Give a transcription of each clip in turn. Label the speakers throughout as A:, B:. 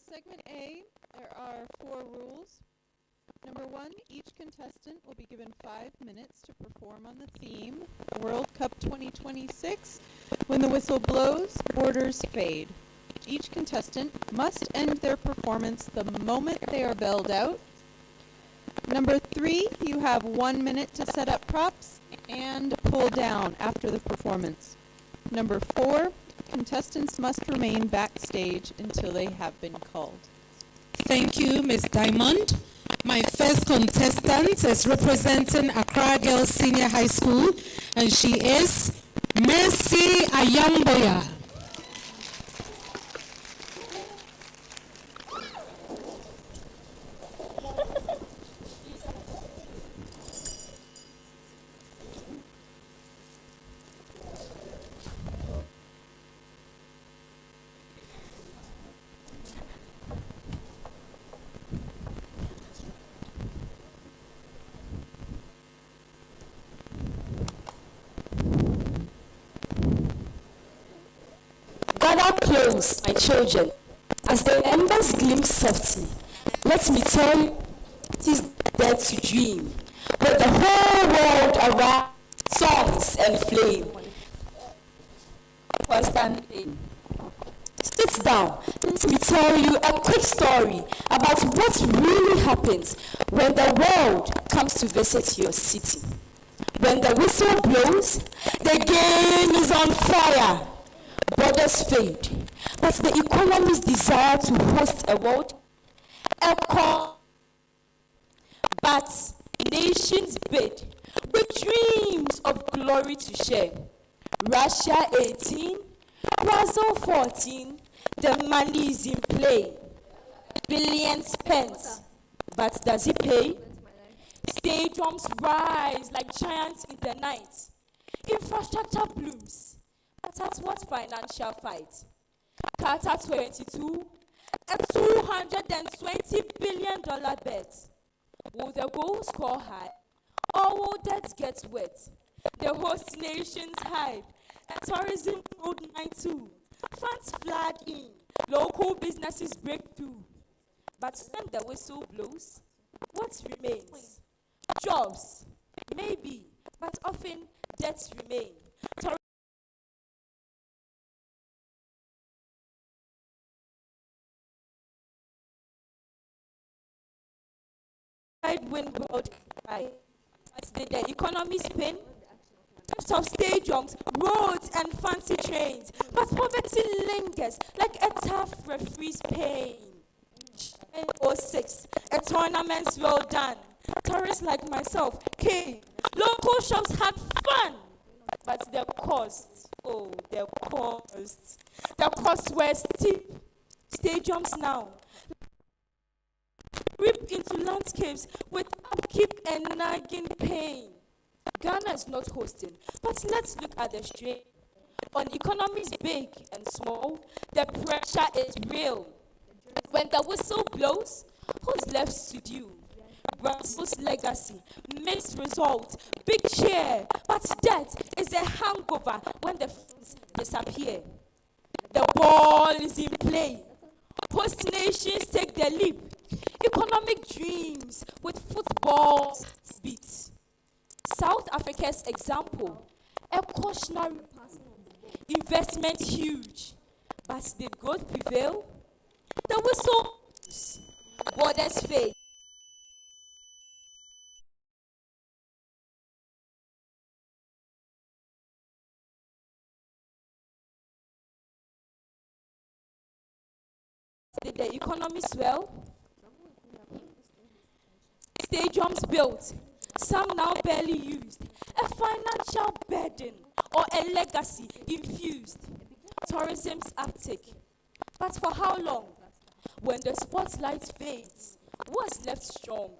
A: segment A, there are 4 rules. Number 1, each contestant will be given 5 minutes to perform on the theme, World Cup 2026. When the whistle blows, borders fade. Each contestant must end their performance the moment they are belled out. Number 3, you have 1 minute to set up props and pull down after the performance. Number 4, contestants must remain backstage until they have been called.
B: Thank you, Ms. Diamond. My first contestant is representing Accra Girls Senior High School, and she is Mercy Ayamboya.
C: Gather close, my children, as the embers gleam softly. Let me tell you, it is there to dream, with the whole world around, songs and flame. Constantly. Sit down. Let me tell you a quick story about what really happens when the world comes to visit your city. When the whistle blows, the game is on fire. Borders fade, but the economy's desire to host a world echo. But nations bid with dreams of glory to share. Russia 18, Brazil 14, the money is in play. Billions spent, but does it pay? Stadiums rise like giants in the night. Infrastructure blooms. But at what financial fight? Qatar 22, a $220 billion bet. Will the goals score high, or will that get wet? The host nations hype, and tourism road 92. Funds flood in, local businesses break through. But when the whistle blows, what remains? Jobs, maybe, but often debts remain. Win world right. As the economy spin, of stadiums, roads, and fancy trains, but poverty lingers like a tough referee's pain. 06, a tournament's well done. Tourists like myself came. Local shops had fun, but the costs, the costs were steep. Stadiums now ripped into landscapes with upkeep and nagging pain. Ghana is not hosting, but let's look at the strain. On economies big and small, the pressure is real. When the whistle blows, who's left to do? Brazil's legacy, mixed results, big cheer, but death is a hangover when the funds disappear. The ball is in play. Host nations take the leap. Economic dreams with football beats. South Africa's example, a cautionary investment huge, but did growth prevail? The whistle, borders fade. Did the economy swell? Stadiums built, some now barely used, a financial burden or a legacy infused. Tourism's uptick, but for how long? When the spotlight fades, what's left strong?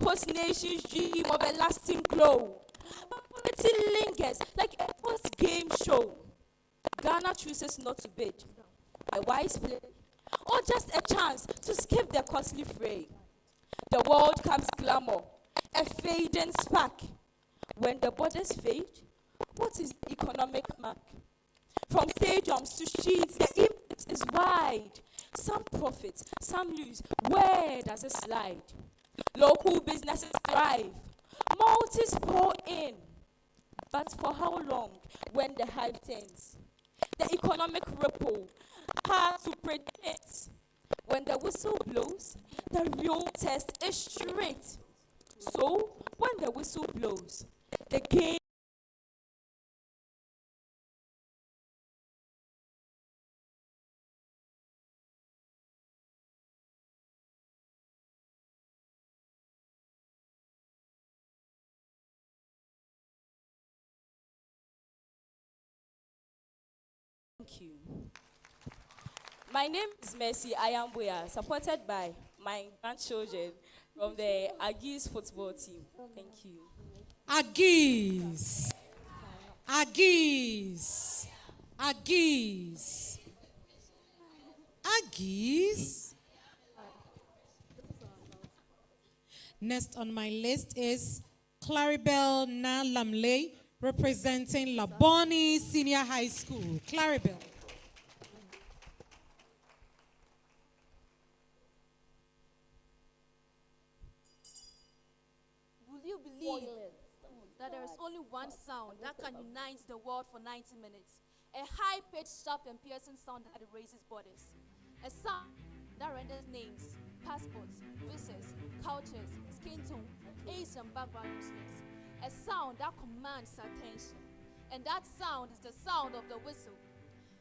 C: Host nations dream of a lasting glow, but poverty lingers like a post-game show. Ghana chooses not to bid, a wise play, or just a chance to skip the costly fray. The World Cup's glamour, a fading spark. When the borders fade, what is the economic mark? From stadiums to streets, the impact is wide. Some profit, some lose. Where does it slide? Local businesses thrive. Multis pour in. But for how long when the hype turns? The economic ripple, hard to predict. When the whistle blows, the real test is straight. So, when the whistle blows, the game. Thank you. My name is Mercy Ayamboya, supported by my grandchildren from the Aggies football team. Thank you.
B: Aggies. Aggies. Aggies. Aggies. Next on my list is Claribel Na Lamley, representing LABONE Senior High School. Claribel.
D: Will you believe that there is only one sound that can unite the world for 90 minutes? A high-pitched, sharp, and piercing sound that erases borders. A sound that renders names, passports, visas, cultures, skin tone, age, and background useless. A sound that commands attention. And that sound is the sound of the whistle.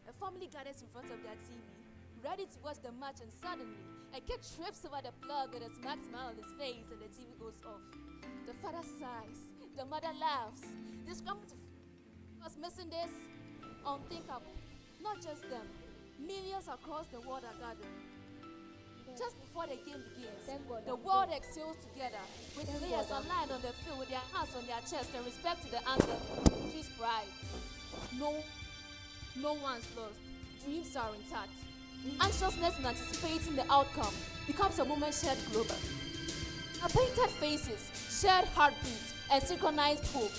D: A family gathers in front of their TV, ready to watch the match, and suddenly a kid trips over the plug with a smack smile on his face, and the TV goes off. The father sighs, the mother laughs. They scramble to was missing this. Unthinkable. Not just them. Millions across the world are gathering. Just before the game begins, the world exhales together, with players aligned on the field with their hands on their chest and respect to the anthem. Choose pride. No one's lost. Dreams are intact. Anxiousness in anticipating the outcome becomes a moment shared global. Our painted faces, shared heartbeats, and synchronized hope.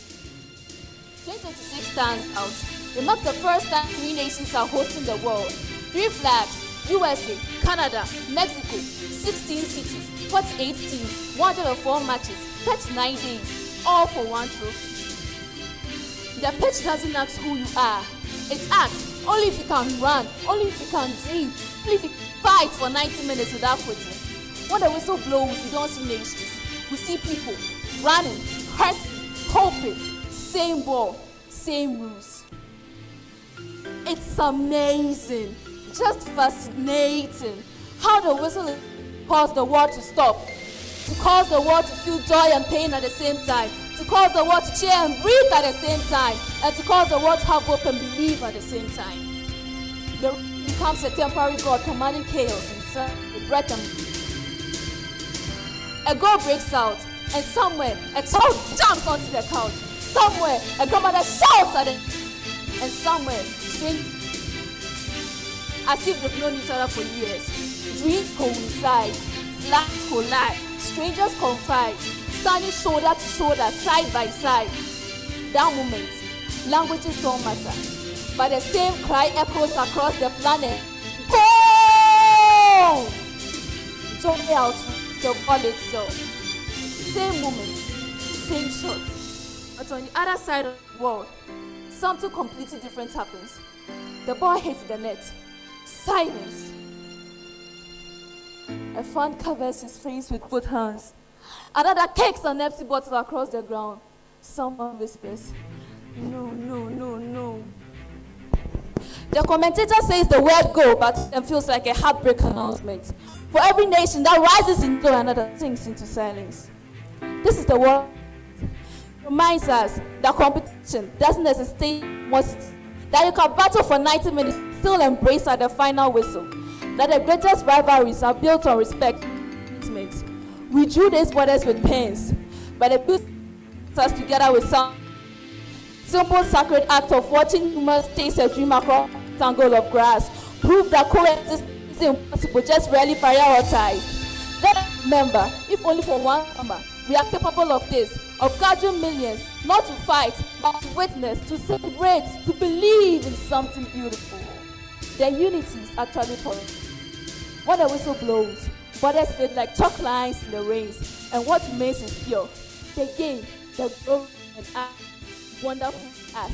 D: 2026 stands out. It marks the first time 3 nations are hosting the world. 3 flags, USA, Canada, Mexico, 16 cities, 48 teams, 104 matches, 39 days, all for one trophy. The pitch doesn't ask who you are. It asks only if you can run, only if you can dream, only if you fight for 90 minutes without quitting. When the whistle blows, we don't see nations. We see people running, hurting, hoping. Same ball, same rules. It's amazing, just fascinating how the whistle calls the world to stop, to cause the world to feel joy and pain at the same time, to cause the world to cheer and breathe at the same time, and to cause the world to have hope and believe at the same time. The becomes a temporary god commanding chaos and the breath and a goal breaks out, and somewhere a child jumps onto the couch. Somewhere a grandmother shouts at it, and somewhere as if they've known each other for years. Dreams coincide, flags collide, strangers confide, standing shoulder to shoulder, side by side. That moment, languages don't matter, but the same cry echoes across the planet. Go! Joy out the ball itself. Same moment, same shot. But on the other side of the world, something completely different happens. The ball hits the net. Silence. A fan covers his face with both hands. Another kicks an empty bottle across the ground. Someone whispers, "No, no, no, no." The commentator says the word go, but it feels like a heartbreak announcement. For every nation that rises into another sinks into silence. This is the world. Reminds us that competition doesn't necessitate that you can battle for 90 minutes, still embrace at the final whistle. That the greatest rivalries are built on respect. We drew these borders with pens, but it puts us together with some simple sacred act of watching humans chase a dream across a tangle of grass. Prove that coexistence is impossible, just rarely prioritized. Let us remember, if only for one summer, we are capable of this, of gathering millions, not to fight, but to witness, to celebrate, to believe in something beautiful. The unity is actually possible. When the whistle blows, borders fade like chalk lines in the rains, and what remains is pure. The game, the glory, and wonderful us.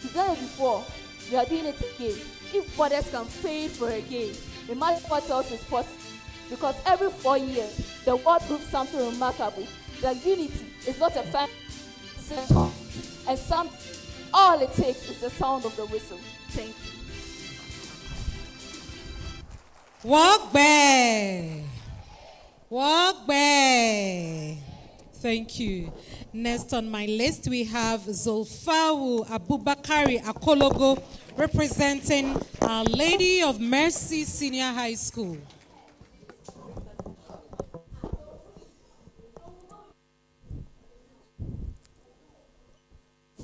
D: We've done it before. We are doing it again. If borders can fade for a game, imagine what else is possible. Because every 4 years, the world proves something remarkable. That unity is not a fancy, and all it takes is the sound of the whistle. Thank you.
B: Walk back. Walk back. Thank you. Next on my list, we have Zulfawu Abubakari Akologo, representing Our Lady of Mercy Senior High School.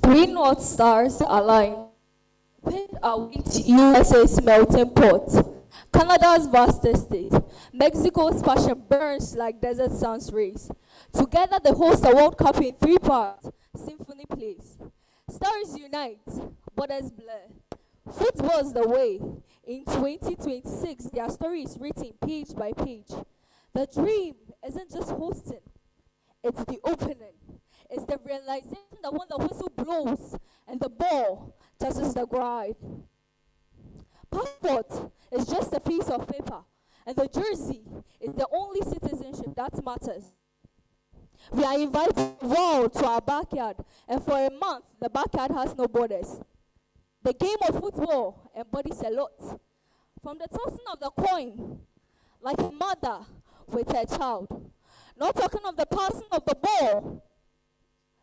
D: Three North Stars align. Pinned our way to USA's melting pot. Canada's vast estate. Mexico's passion burns like desert sun's rays. Together they host the World Cup in 3 parts. Symphony plays. Stars unite, borders blur. Football's the way. In 2026, their story is written page by page. The dream isn't just hosting, it's the opening. It's the realization that when the whistle blows and the ball touches the ground. Passport is just a piece of paper, and the jersey is the only citizenship that matters. We are inviting the world to our backyard, and for a month, the backyard has no borders. The game of football embodies a lot. From the tossing of the coin, like a mother with her child. Not talking of the passing of the ball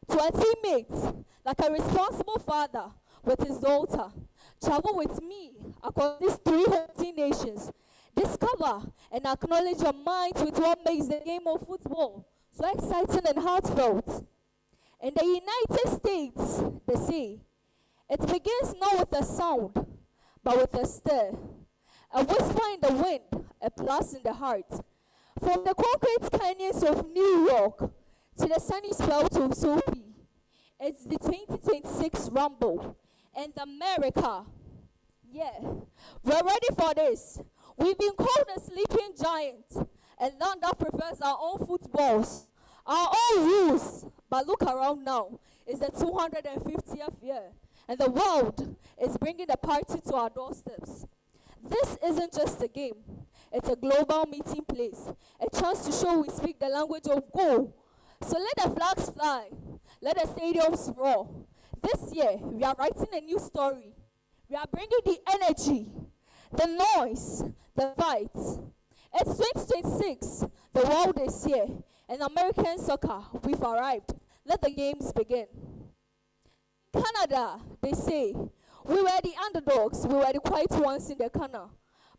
D: to a teammate, like a responsible father with his daughter. Travel with me across these 300 nations. Discover and acknowledge your minds with what makes the game of football so exciting and heartfelt. In the United States, they say, it begins not with a sound, but with a stir. A whisper in the wind, a blast in the heart. From the concrete canyons of New York to the sunny spell to Sophie, it's the 2026 Rumble. And America, yeah, we're ready for this. We've been called a sleeping giant, a land that prefers our own footballs, our own rules. But look around now, it's the 250th year, and the world is bringing the party to our doorsteps. This isn't just a game, it's a global meeting place, a chance to show we speak the language of goal. So let the flags fly, let the stadiums roar. This year, we are writing a new story. We are bringing the energy, the noise, the fight. It's 2026. The world is here. And American soccer, we've arrived. Let the games begin. Canada, they say, we were the underdogs. We were the quiet ones in the corner.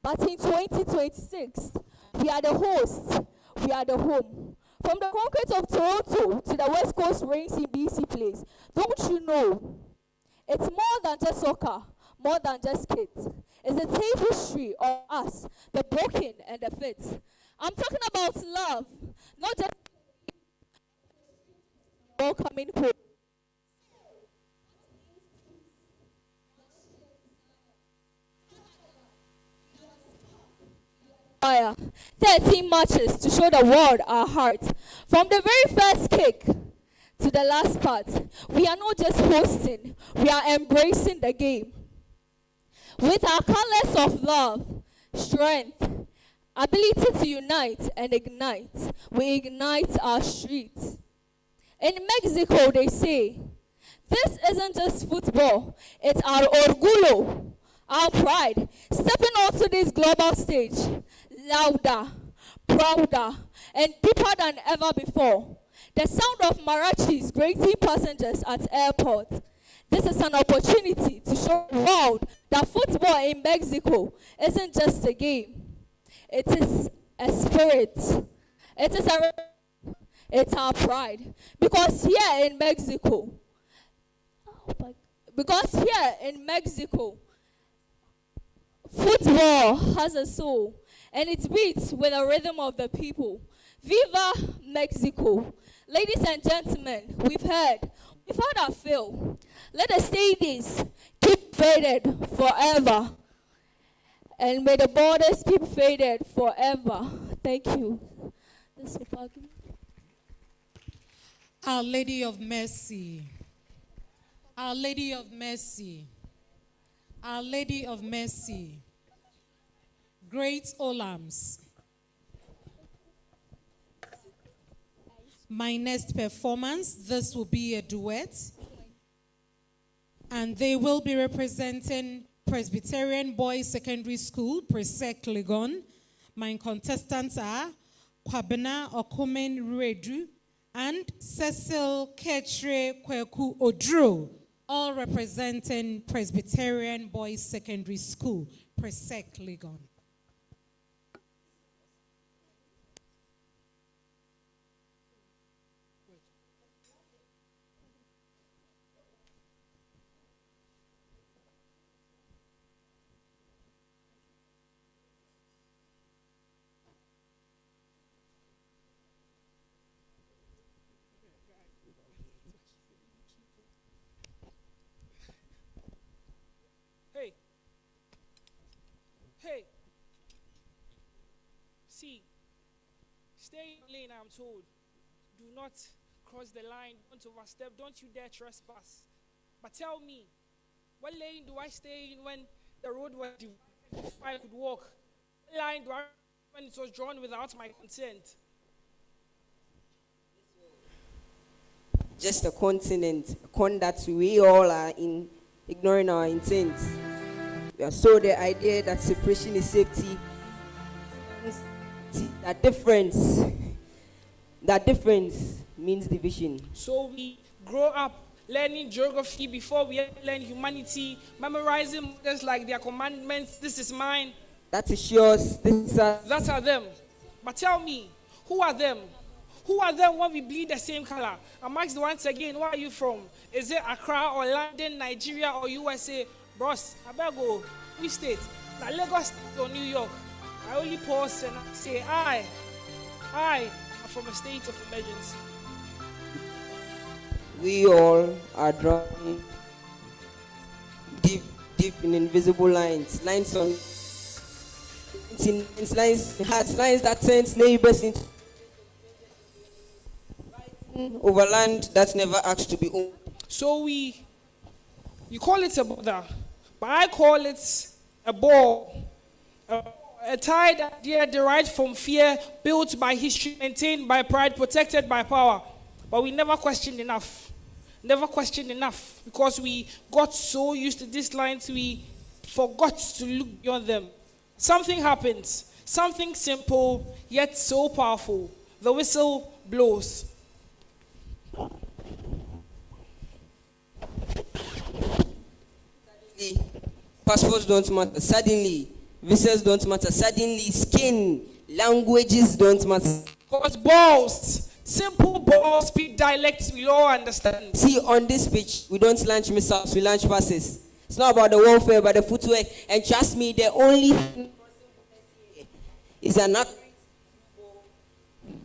D: But in 2026, we are the hosts. We are the home. From the concrete of Toronto to the West Coast Reigns in BC Place, don't you know? It's more than just soccer, more than just kids. It's a tapestry of us, the broken and the fit. I'm talking about love, not just welcoming home. Fire. 13 matches to show the world our heart. From the very first kick to the last part, we are not just hosting, we are embracing the game. With our colors of love, strength, ability to unite and ignite, we ignite our streets. In Mexico, they say, this isn't just football, it's our orgullo, our pride, stepping onto this global stage, louder, prouder, and deeper than ever before. The sound of marachis greeting passengers at airports. This is an opportunity to show the world that football in Mexico isn't just a game. It is a spirit. It's our pride. Because here in Mexico, football has a soul, and it beats with the rhythm of the people. Viva Mexico. Ladies and gentlemen, we've had our fill. Let the stadiums keep faded forever.
E: and may the borders keep faded forever. Thank you. This is
B: Our Lady of Mercy. Our Lady of Mercy. Our Lady of Mercy. Great Olams. My next performance, this will be a duet. And they will be representing Presbyterian Boys Secondary School, PRESEC LEGON. My contestants are Kwabena Okumen Redu and Cecil Ketre Kweku Odro, all representing Presbyterian Boys Secondary School, PRESEC LEGON.
F: Hey, see, stay in lane, I'm told. Do not cross the line, don't overstep, don't you dare trespass. But tell me, what lane do I stay in when the road was divided if I could walk? What line do I when it was drawn without my consent?
G: Just a continent, a con that we all are in ignoring our intent. We are so the idea that separation is safety. That difference means division.
F: So we grow up learning geography before we learn humanity, memorizing models like their commandments. This is mine.
G: That is yours. This is ours.
F: That are them. But tell me, who are them? Who are them when we bleed the same color? I'm asked once again, where are you from? Is it Accra or London, Nigeria or USA? Bros, I better go. Which state? Now Lagos State or New York? I only pause and say, I am from a state of emergency.
G: We all are drowning deep in invisible lines. Lines on lines that sends neighbors into over land that never asked to be owned.
F: So you call it a border, but I call it a ball. A tide idea derived from fear, built by history, maintained by pride, protected by power. But we never questioned enough. Never questioned enough. Because we got so used to these lines, we forgot to look beyond them. Something happens. Something simple, yet so powerful. The whistle blows.
G: Passports don't matter. Suddenly, visas don't matter. Suddenly, skin, languages don't matter.
F: Because balls, simple balls, speak dialects we all understand.
G: See, on this pitch, we don't launch missiles, we launch passes. It's not about the warfare, but the footwork. And trust me, the only thing is an act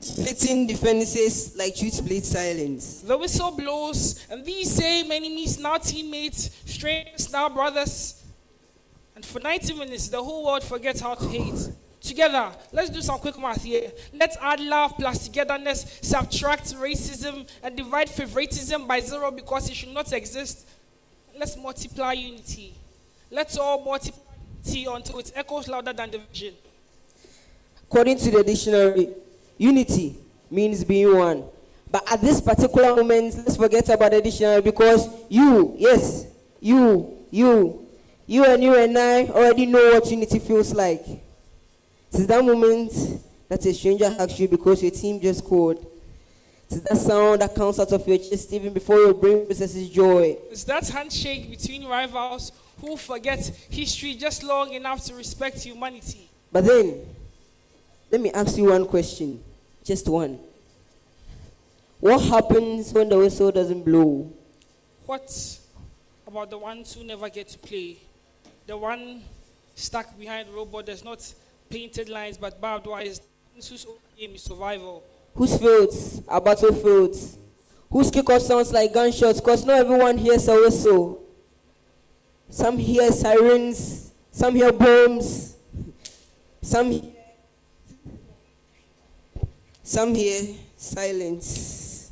G: splitting defenses like you split silence.
F: The whistle blows, and these same enemies, now teammates, strangers, now brothers. And for 90 minutes, the whole world forgets how to hate. Together, let's do some quick math here. Let's add love plus togetherness, subtract racism, and divide favoritism by 0 because it should not exist. Let's multiply unity. Let's all multiply unity until it echoes louder than division.
G: According to the dictionary, unity means being one. But at this particular moment, let's forget about the dictionary because you and I already know what unity feels like. It's that moment that a stranger hugs you because your team just scored. It's that sound that comes out of your chest even before your brain processes joy.
F: It's that handshake between rivals who forget history just long enough to respect humanity.
G: But then, let me ask you one question. Just one. What happens when the whistle doesn't blow?
F: What about the ones who never get to play? The one stuck behind the robot, there's not painted lines but barbed wires. Whose aim is survival?
G: Whose fields are battlefields? Whose kickoff sounds like gunshots? Because not everyone hears a whistle. Some hear sirens, some hear bombs, Some here, silence.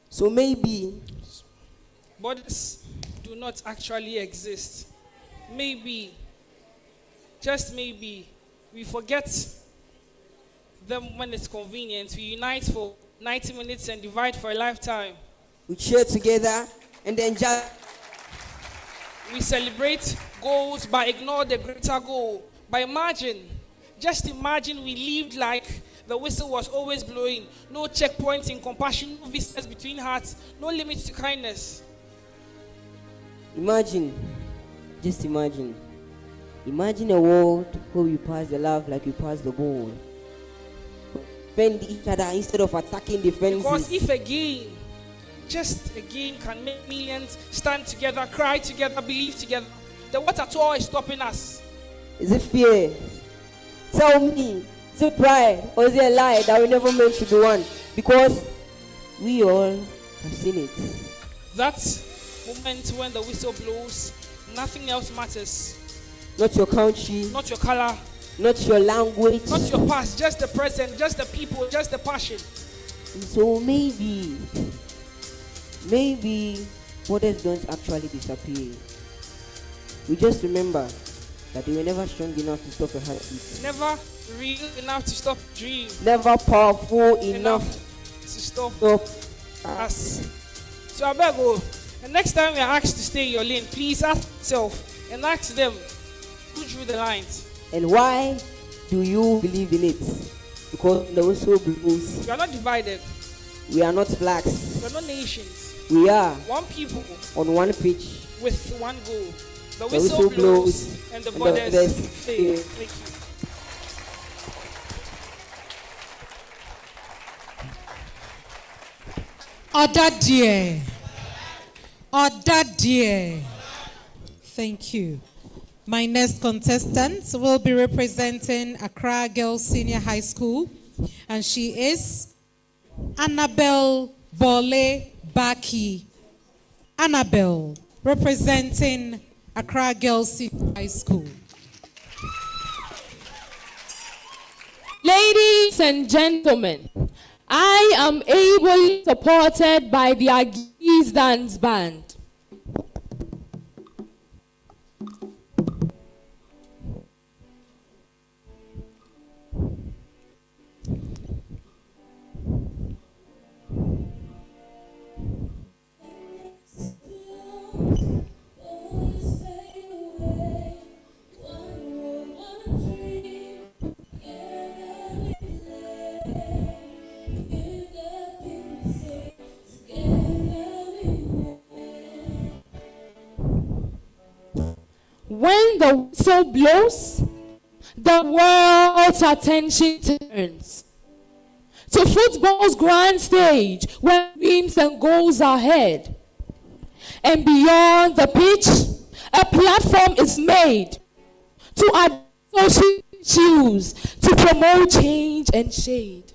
G: So maybe
F: Borders do not actually exist. Maybe, just maybe, we forget them when it's convenient. We unite for 90 minutes and divide for a lifetime.
G: we cheer together and then just
F: We celebrate goals but ignore the greater goal. But just imagine we lived like the whistle was always blowing. No checkpoints in compassion, no vistas between hearts, no limits to kindness.
G: imagine, just imagine. Imagine a world where we pass the love like we pass the ball. Defend each other instead of attacking the fences.
F: Because if a game, just a game can make millions stand together, cry together, believe together, then what at all is stopping us?
G: Is it fear? Tell me, is it pride or is it a lie that we never meant to be one? Because we all have seen it.
F: That moment when the whistle blows, nothing else matters.
G: Not your country,
F: Not your color,
G: not your language.
F: not your past, just the present, just the people, just the passion.
G: So maybe borders don't actually disappear. We just remember that they were never strong enough to stop a heartbeat.
F: Never real enough to stop dream.
G: Never powerful enough
F: To stop
G: to stop
F: us. So I beg you, the next time you're asked to stay in your lane, please ask yourself and ask them who drew the lines.
G: And why do you believe in it? Because the whistle blows.
F: We are not divided.
G: We are not flags.
F: We are not nations.
G: We are
F: One people
G: on one pitch.
F: with one goal. The
G: The
F: whistle
G: whistle
F: blows
G: blows
F: and the
G: and
F: borders
G: the
F: fade.
G: fade.
F: Thank you.
B: Other dear. Thank you. My next contestant will be representing Accra Girls Senior High School, and she is Annabelle Bole Baki. Annabelle, representing Accra Girls Senior High School.
E: Ladies and gentlemen, I am ably supported by the Agis Dance Band. When the whistle blows, the world's attention turns to football's grand stage where dreams and goals are heard. And beyond the pitch, a platform is made to address social issues, to promote change and shade.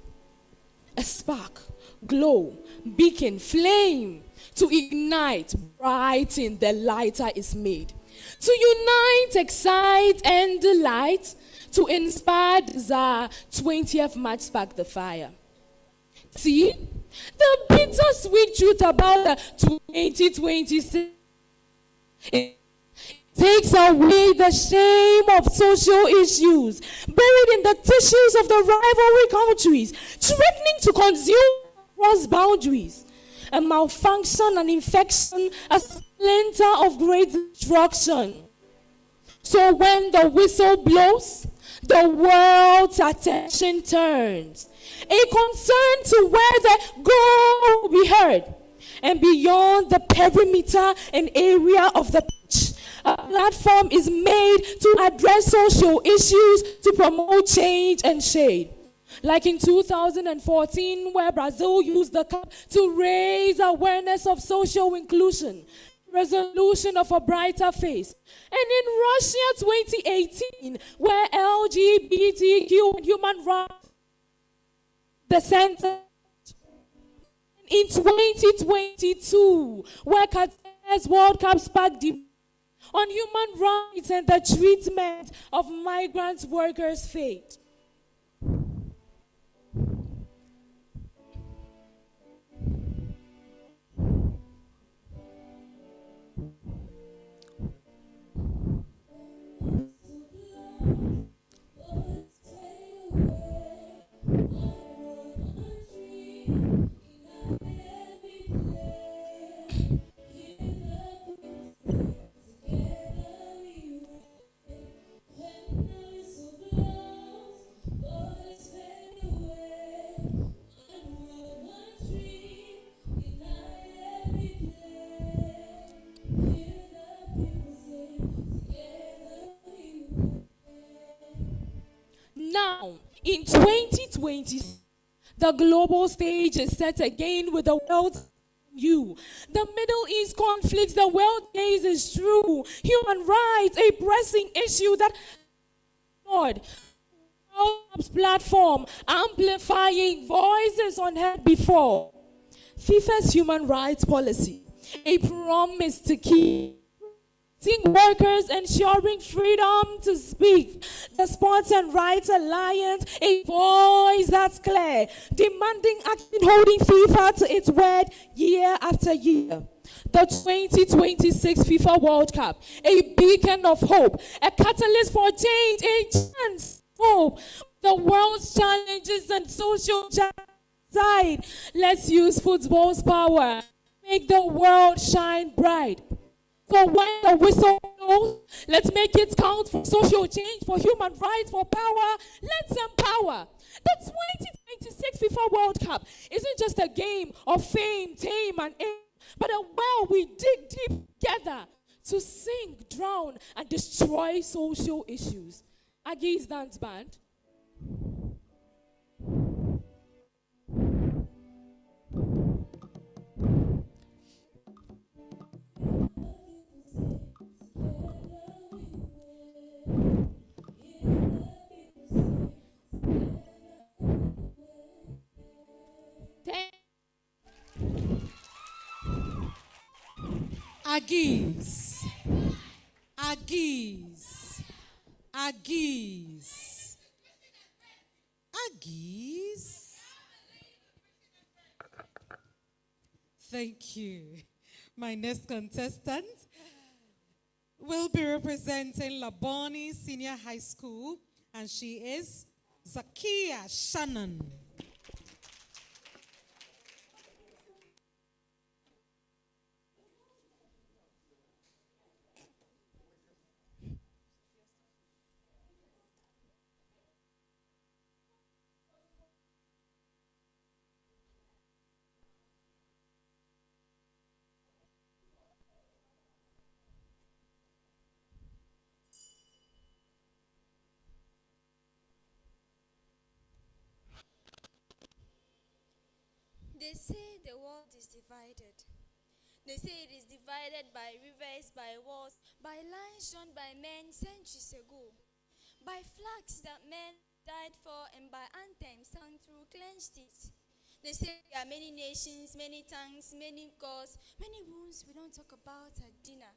E: A spark, glow, beacon, flame to ignite, brighten the lighter is made. To unite, excite, and delight, to inspire desire, 20th March spark the fire. See, the bittersweet truth about the 2026 it takes away the shame of social issues buried in the tissues of the rivalry countries, threatening to consume across boundaries. A malfunction, an infection, a splinter of great destruction. So when the whistle blows, the world's attention turns. A concern to where the goal will be heard. And beyond the perimeter and area of the pitch, a platform is made to address social issues, to promote change and shade. Like in 2014, where Brazil used the cup to raise awareness of social inclusion, resolution of a brighter face. And in Russia 2018, where LGBTQ and human rights, the center. In 2022, where Qatar's World Cup sparked on human rights and the treatment of migrant workers' fate. Now, in 2020, the global stage is set again with the world view. The Middle East conflict, the world gazes through. Human rights, a pressing issue that Lord, World platform amplifying voices unheard before. FIFA's human rights policy, a promise to keep workers ensuring freedom to speak. The Sports and Rights Alliance, a voice that's clear, demanding action, holding FIFA to its word year after year. The 2026 FIFA World Cup, a beacon of hope, a catalyst for change, a chance of hope. The world's challenges and social side. Let's use football's power, make the world shine bright. So when the whistle blows, let's make it count for social change, for human rights, for power. Let's empower. The 2026 FIFA World Cup isn't just a game of fame, tame, and aim, but a well we dig deep together to sink, drown, and destroy social issues. Aggie's Dance Band.
B: Aggies, Aggies, Aggies, Aggies. Thank you. My next contestant will be representing LABONE Senior High School, and she is Zakia Shannon.
H: They say the world is divided. They say it is divided by rivers, by walls, by lines drawn by men centuries ago, by flags that men died for, and by anthems sung through clenched teeth. They say there are many nations, many tongues, many gods, many wounds we don't talk about at dinner.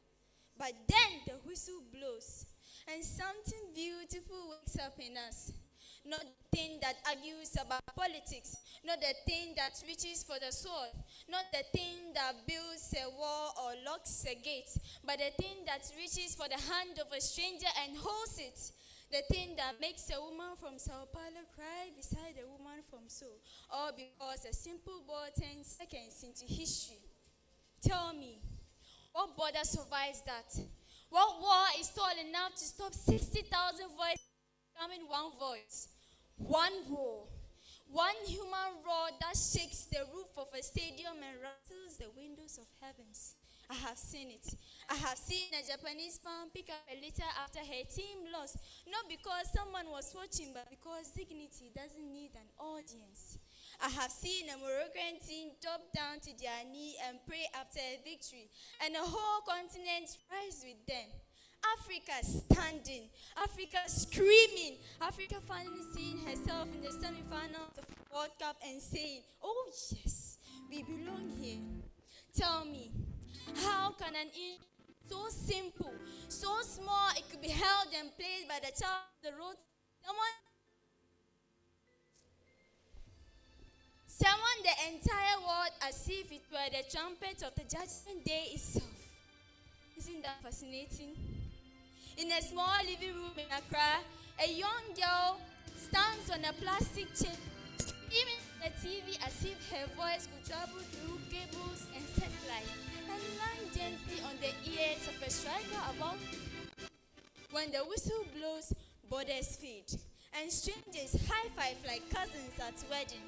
H: But then the whistle blows, and something beautiful wakes up in us. Not the thing that argues about politics, not the thing that reaches for the sword, not the thing that builds a wall or locks a gate, but the thing that reaches for the hand of a stranger and holds it. The thing that makes a woman from Sao Paulo cry beside a woman from Seoul, all because a simple ball turns seconds into history. Tell me, what border survives that? What war is tall enough to stop 60,000 voices becoming one voice? One roar. One human roar that shakes the roof of a stadium and rattles the windows of heavens. I have seen it. I have seen a Japanese fan pick up a litter after her team lost, not because someone was watching, but because dignity doesn't need an audience. I have seen a Moroccan team drop down to their knee and pray after a victory, and a whole continent rise with them. Africa standing, Africa screaming, Africa finally seeing herself in the semi-finals of the World Cup and saying, oh yes, we belong here. Tell me, how can an so simple, so small, it could be held and played by the child on the road. Someone the entire world as if it were the trumpet of the judgment day itself. Isn't that fascinating? In a small living room in Accra, a young girl stands on a plastic chair, screaming at the TV as if her voice could travel through cables and satellites and land gently on the ears of a striker about. When the whistle blows, borders fade, and strangers high-five like cousins at wedding.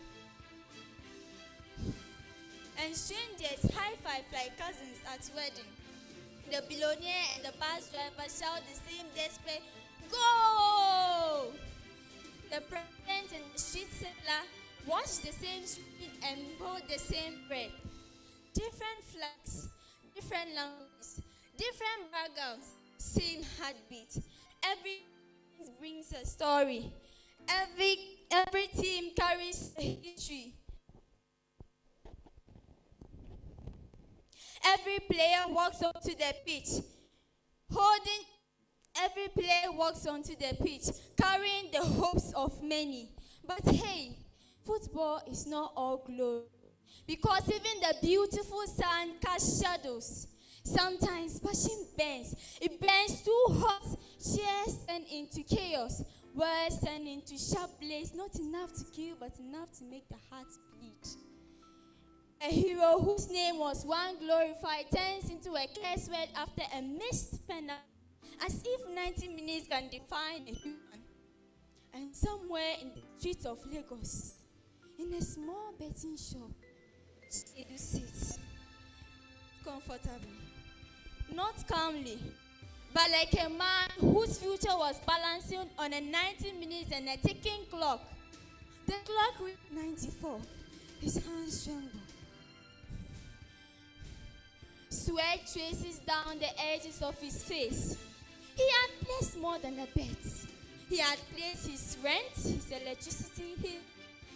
H: And strangers high-five like cousins at wedding. The billionaire and the bus driver shout the same desperate, "Go!" The president and the street settler watch the same street and hold the same breath. Different flags, different languages, different backgrounds, same heartbeat. Every brings a story. Every team carries a history. Every player walks onto the pitch, carrying the hopes of many. But hey, football is not all glory, because even the beautiful sun casts shadows. Sometimes passion burns. It burns too hot. Cheers turn into chaos. Words turn into sharp blades, not enough to kill, but enough to make the heart bleed. A hero whose name was one glorified turns into a curse word after a missed penalty, as if 90 minutes can define a human. And somewhere in the streets of Lagos, in a small betting shop, Shedu sits comfortably, not calmly, but like a man whose future was balancing on a 90 minutes and a ticking clock. The clock reached 94. His hands tremble. Sweat traces down the edges of his face. He had placed more than a bet. He had placed his rent, his electricity.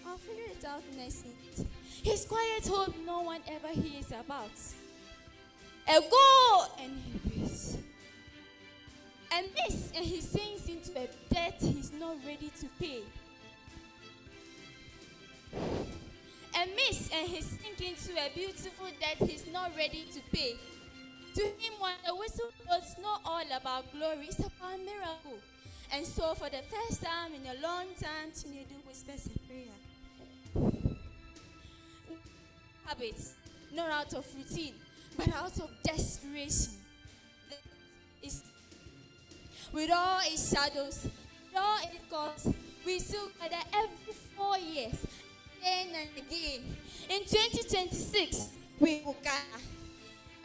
H: I'll figure it out next minute. His quiet hope no one ever hears about. A goal, and he breathes. A miss, and he sinks into a debt he's not ready to pay. A miss, and he sinks into a beautiful debt he's not ready to pay. To him, when the whistle blows, it's not all about glory, it's about miracle. And so, for the first time in a long time, Chinedu whispers a prayer. Habits, not out of routine, but out of desperation. With all its shadows, with all its costs, we still gather every 4 years, again and again. In 2026, we will gather.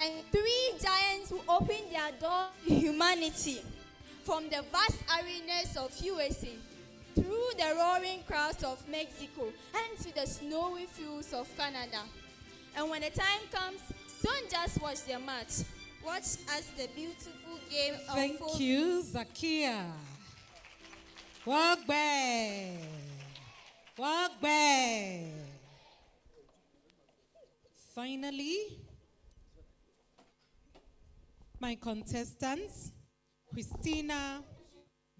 H: And 3 giants will open their door to humanity, from the vast arenas of USA, through the roaring crowds of Mexico, and to the snowy fields of Canada. And when the time comes, don't just watch the match. Watch as the beautiful game unfolds.
B: Thank you, Zakia. Walk back. Walk back. Finally, my contestants, Christina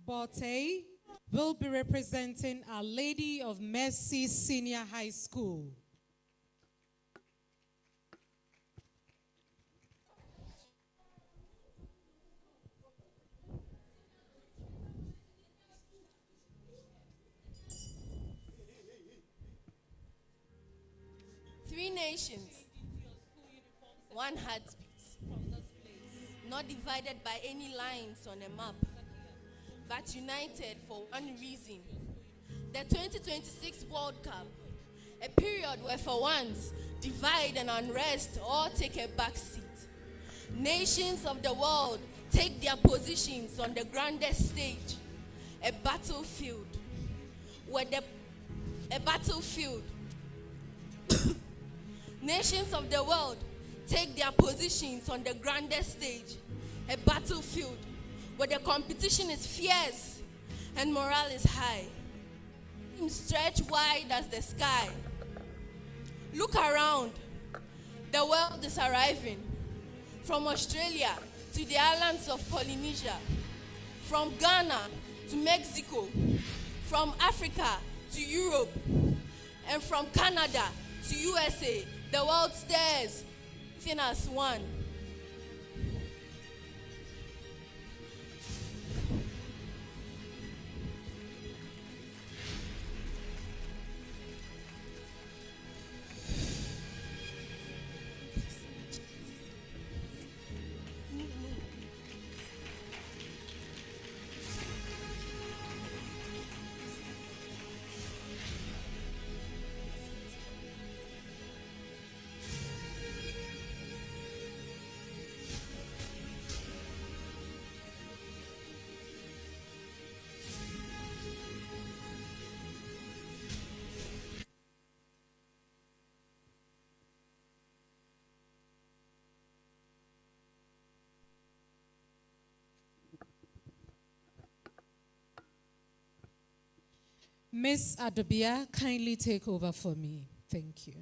B: Bote, will be representing Our Lady of Mercy Senior High School.
I: Three nations, one heartbeat, not divided by any lines on a map, but united for one reason. The 2026 World Cup, a period where for once, divide and unrest all take a back seat. Nations of the world take their positions on the grandest stage, a battlefield, Nations of the world take their positions on the grandest stage, a battlefield where the competition is fierce and morale is high. Stretch wide as the sky. Look around. The world is arriving. From Australia to the islands of Polynesia, from Ghana to Mexico, from Africa to Europe, and from Canada to USA. The world stares, within as one.
B: Miss Adobia, kindly take over for me. Thank you.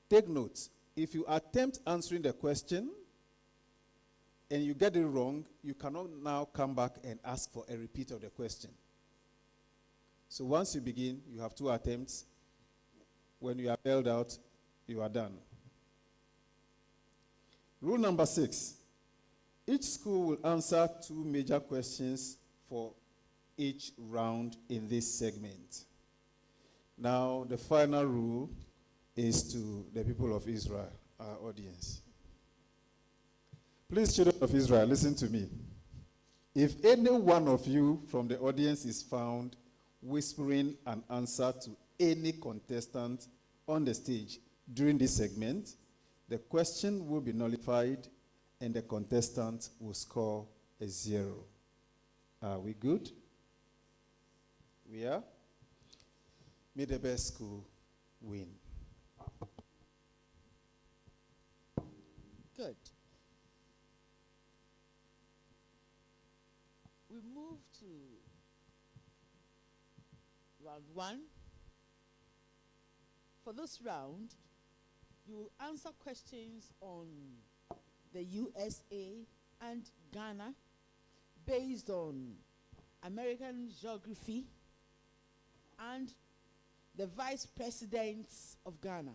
J: Take note, if you attempt answering the question and you get it wrong, you cannot now come back and ask for a repeat of the question. So once you begin, you have 2 attempts. When you are bailed out, you are done. Rule number 6. Each school will answer 2 major questions for each round in this segment. Now, the final rule is to the people of Israel, our audience. Please, children of Israel, listen to me. If any one of you from the audience is found whispering an answer to any contestant on the stage during this segment, the question will be nullified and the contestant will score a 0. Are we good? We are? May the best school win.
K: Good. We move to round 1. For this round, you will answer questions on the USA and Ghana based on American geography and the vice presidents of Ghana.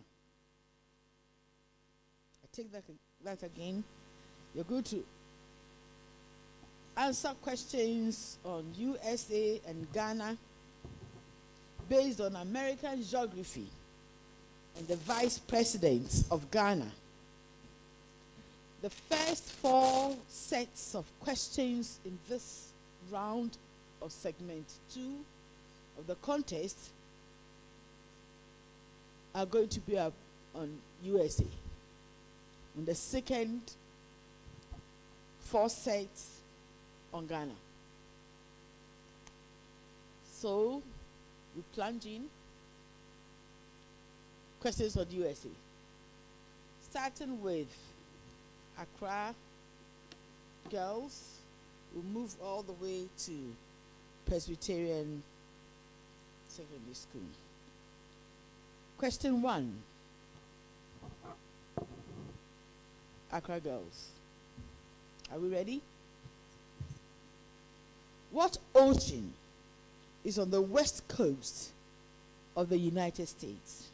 K: I take that again. You're going to answer questions on USA and Ghana based on American geography and the vice presidents of Ghana. The first 4 sets of questions in this round of segment 2 of the contest are going to be up on USA. And the second 4 sets on Ghana. So, we plunge in. Questions on USA. Starting with Accra girls, we'll move all the way to Presbyterian Secondary School. Question 1. Accra girls. Are we ready? What ocean is on the west coast of the United States?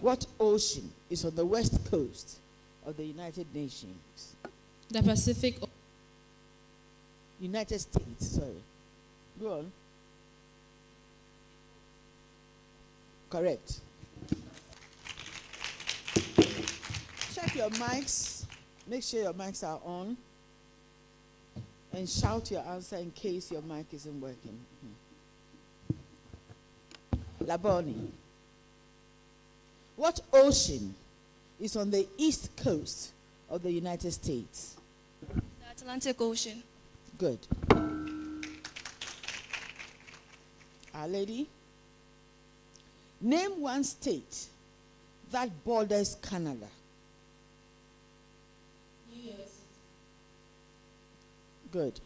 K: What ocean is on the west coast of the United Nations?
B: The Pacific.
K: United States, sorry. Go on. Correct. Check your mics. Make sure your mics are on. And shout your answer in case your mic isn't working. LABONE. What ocean is on the east coast of the United States?
H: The Atlantic Ocean.
K: Good. Our lady. Name one state that borders Canada.
B: Yes.
K: Good.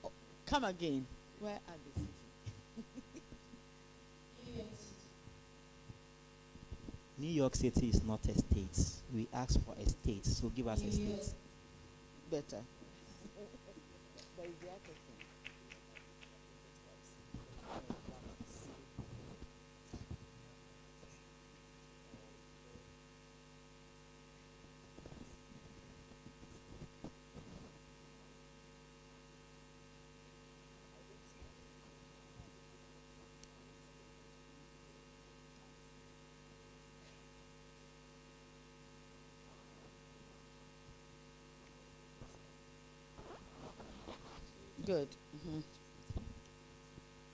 K: Oh, come again. Where are they?
L: New York City is not a state. We ask for a state, so give us a state.
K: Better. Good.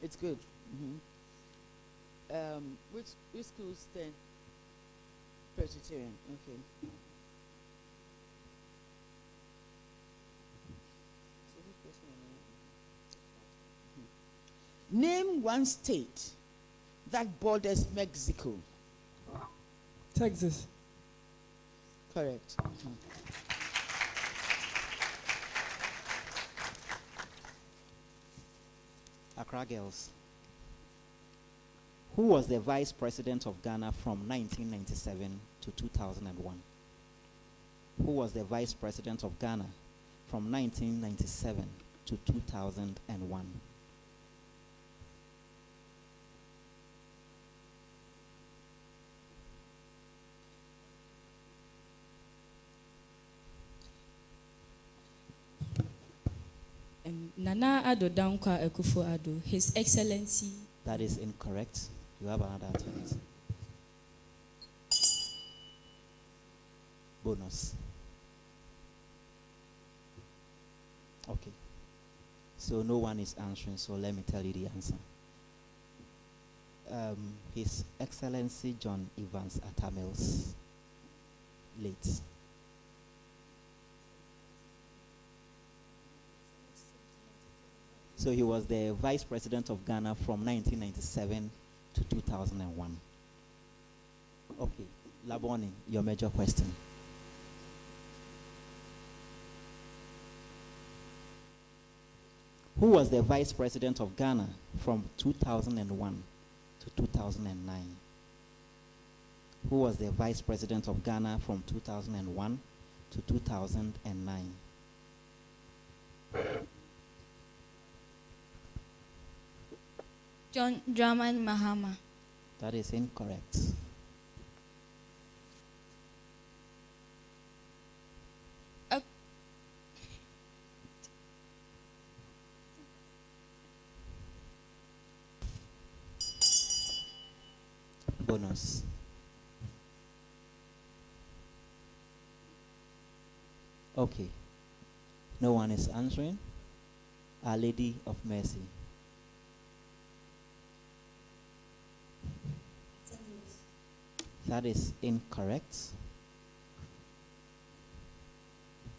K: It's good. Which schools then? Presbyterian. Okay. Name one state that borders Mexico.
F: Texas.
K: Correct.
L: Accra girls. Who was the vice president of Ghana from 1997 to 2001? Who was the vice president of Ghana from 1997 to 2001?
M: Nana Ado Dankwa Akufo-Addo, His Excellency.
L: That is incorrect. You have another attempt. Bonus. Okay. So no one is answering, so let me tell you the answer. His Excellency John Evans Atta Mills, late. So he was the vice president of Ghana from 1997 to 2001. Okay, Labone, your major question. Who was the vice president of Ghana from 2001 to 2009? Who was the vice president of Ghana from 2001 to 2009?
H: John Dramani Mahama.
L: That is incorrect. Bonus. Okay. No one is answering. Our Lady of Mercy. That is incorrect.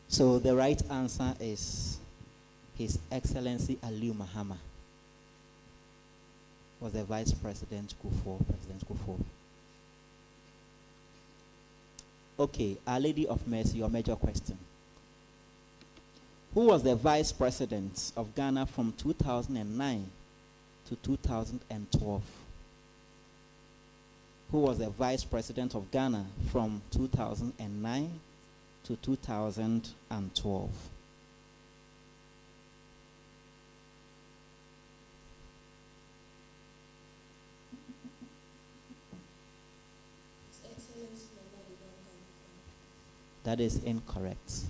L: So the right answer is His Excellency Aliu Mahama was the Vice President President Kufuor. Okay, Our Lady of Mercy, your major question. Who was the Vice President of Ghana from 2009 to 2012? Who was the Vice President of Ghana from 2009 to 2012? That is incorrect.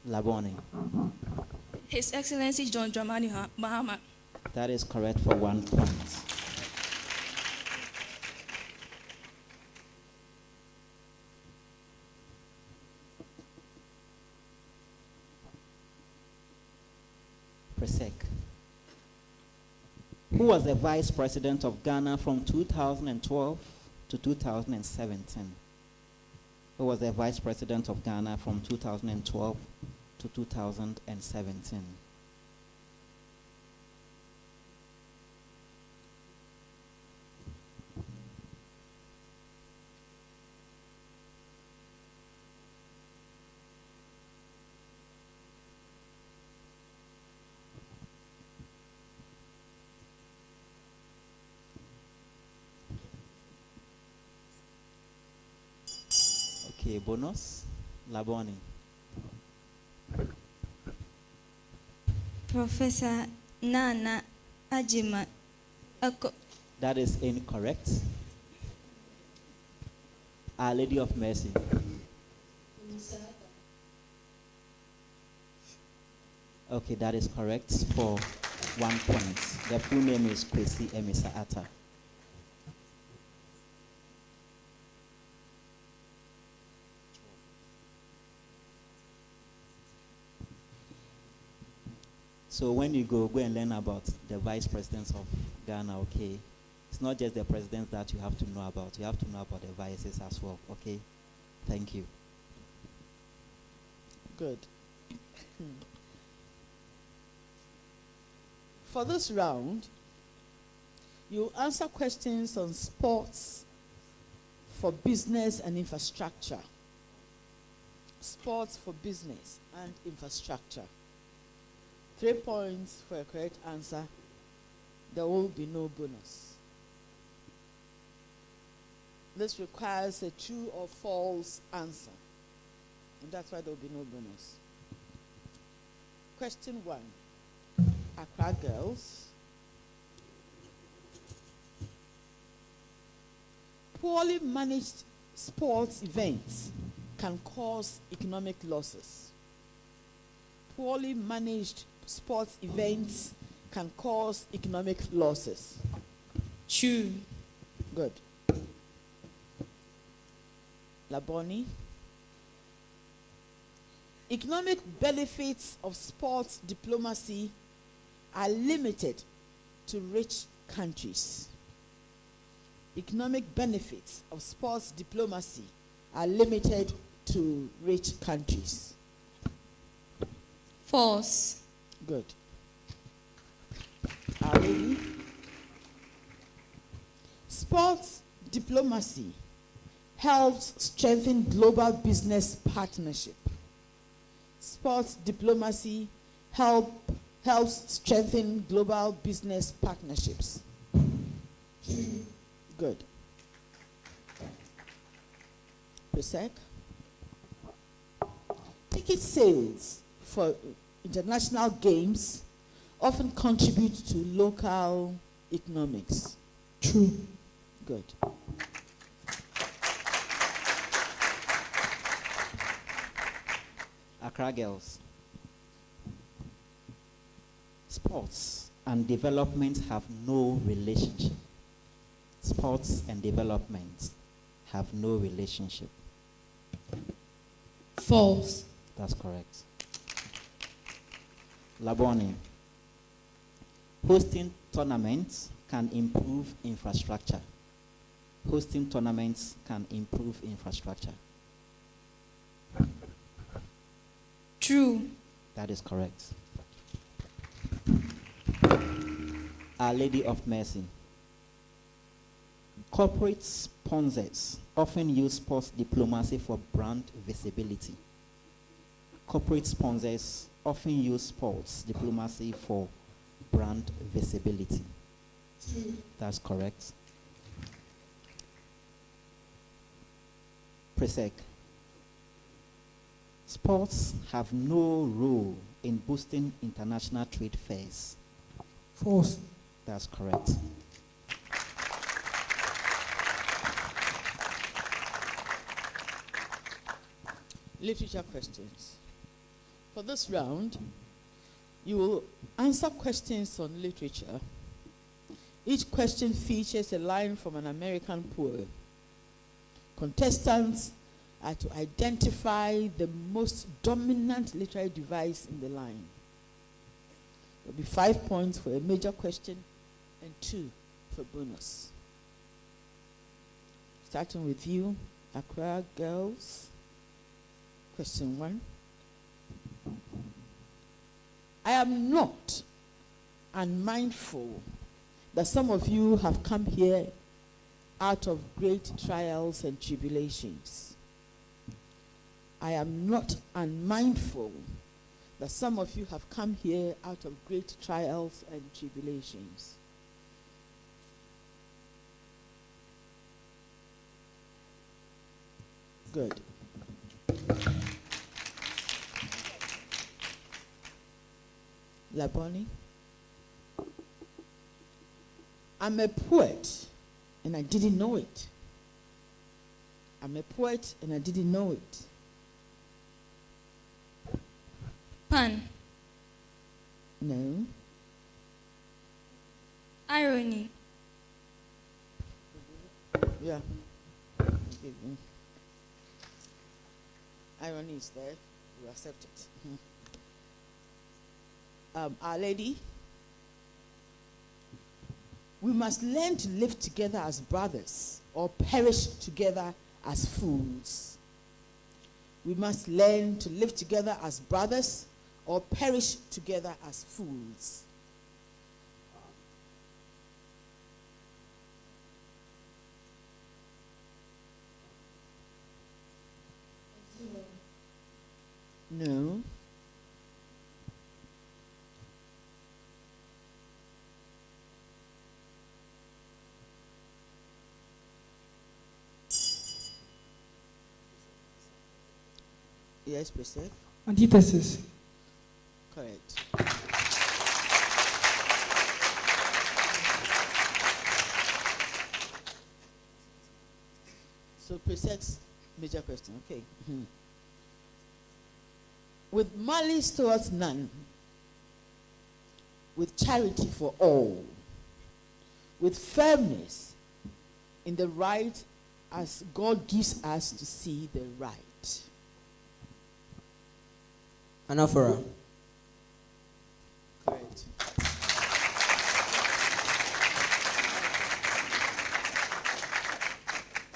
L: Labone.
H: His Excellency John Dramani Mahama.
L: That is correct for 1 point. PRESEC. Who was the Vice President of Ghana from 2012 to 2017? Who was the Vice President of Ghana from 2012 to 2017? Okay, bonus. Labone.
H: Professor Nana Ajima.
L: That is incorrect. Our Lady of Mercy. Okay, that is correct for 1 point. The full name is Kwesi Emisa Atta. So when you go and learn about the vice presidents of Ghana, okay, it's not just the presidents that you have to know about. You have to know about the vices as well, okay? Thank you.
K: Good. For this round, you answer questions on sports, for business and infrastructure. Sports for business and infrastructure. 3 points for a correct answer. There will be no bonus. This requires a true or false answer. And that's why there will be no bonus. Question 1. Accra girls. Poorly managed sports events can cause economic losses. Poorly managed sports events can cause economic losses.
M: True.
K: Good. LABONE. Economic benefits of sports diplomacy are limited to rich countries. Economic benefits of sports diplomacy are limited to rich countries.
M: False.
K: Good. Our lady. Sports diplomacy helps strengthen global business partnership. Sports diplomacy helps strengthen global business partnerships. Good. PRESEC. Ticket sales for international games often contribute to local economics.
F: True.
K: Good.
L: Accra girls. Sports and development have no relationship. Sports and development have no relationship.
M: False.
L: That's correct. LABONE. Hosting tournaments can improve infrastructure. Hosting tournaments can improve infrastructure.
M: True.
L: That is correct. Our Lady of Mercy. Corporate sponsors often use sports diplomacy for brand visibility. Corporate sponsors often use sports diplomacy for brand visibility. That's correct. PRESEC. Sports have no role in boosting international trade fairs.
F: False.
L: That's correct.
K: Literature questions. For this round, you will answer questions on literature. Each question features a line from an American poem. Contestants are to identify the most dominant literary device in the line. There will be 5 points for a major question and 2 for bonus. Starting with you, Accra girls. Question 1. I am not unmindful that some of you have come here out of great trials and tribulations. I am not unmindful that some of you have come here out of great trials and tribulations. Good. LABONE. I'm a poet and I didn't know it. I'm a poet and I didn't know it.
M: Pun.
K: No.
M: Irony.
K: Yeah. Irony is there. You accept it. Our Lady. We must learn to live together as brothers or perish together as fools. We must learn to live together as brothers or perish together as fools. No. Yes, PRESEC.
F: Antithesis.
K: Correct. So PRESEC's major question. Okay. With malice towards none, with charity for all, with firmness in the right as God gives us to see the right.
G: Anaphora.
K: Correct.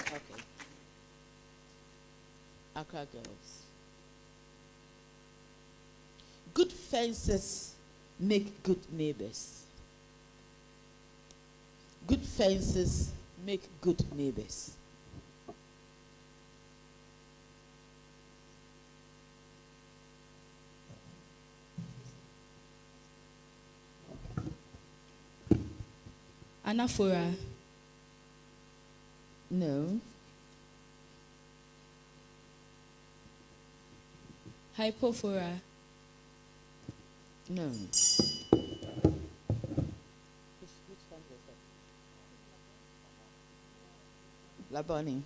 K: Okay. Accra girls. Good fences make good neighbors. Good fences make good neighbors.
M: Anaphora.
K: No.
M: Hypophora.
K: No. LABONE.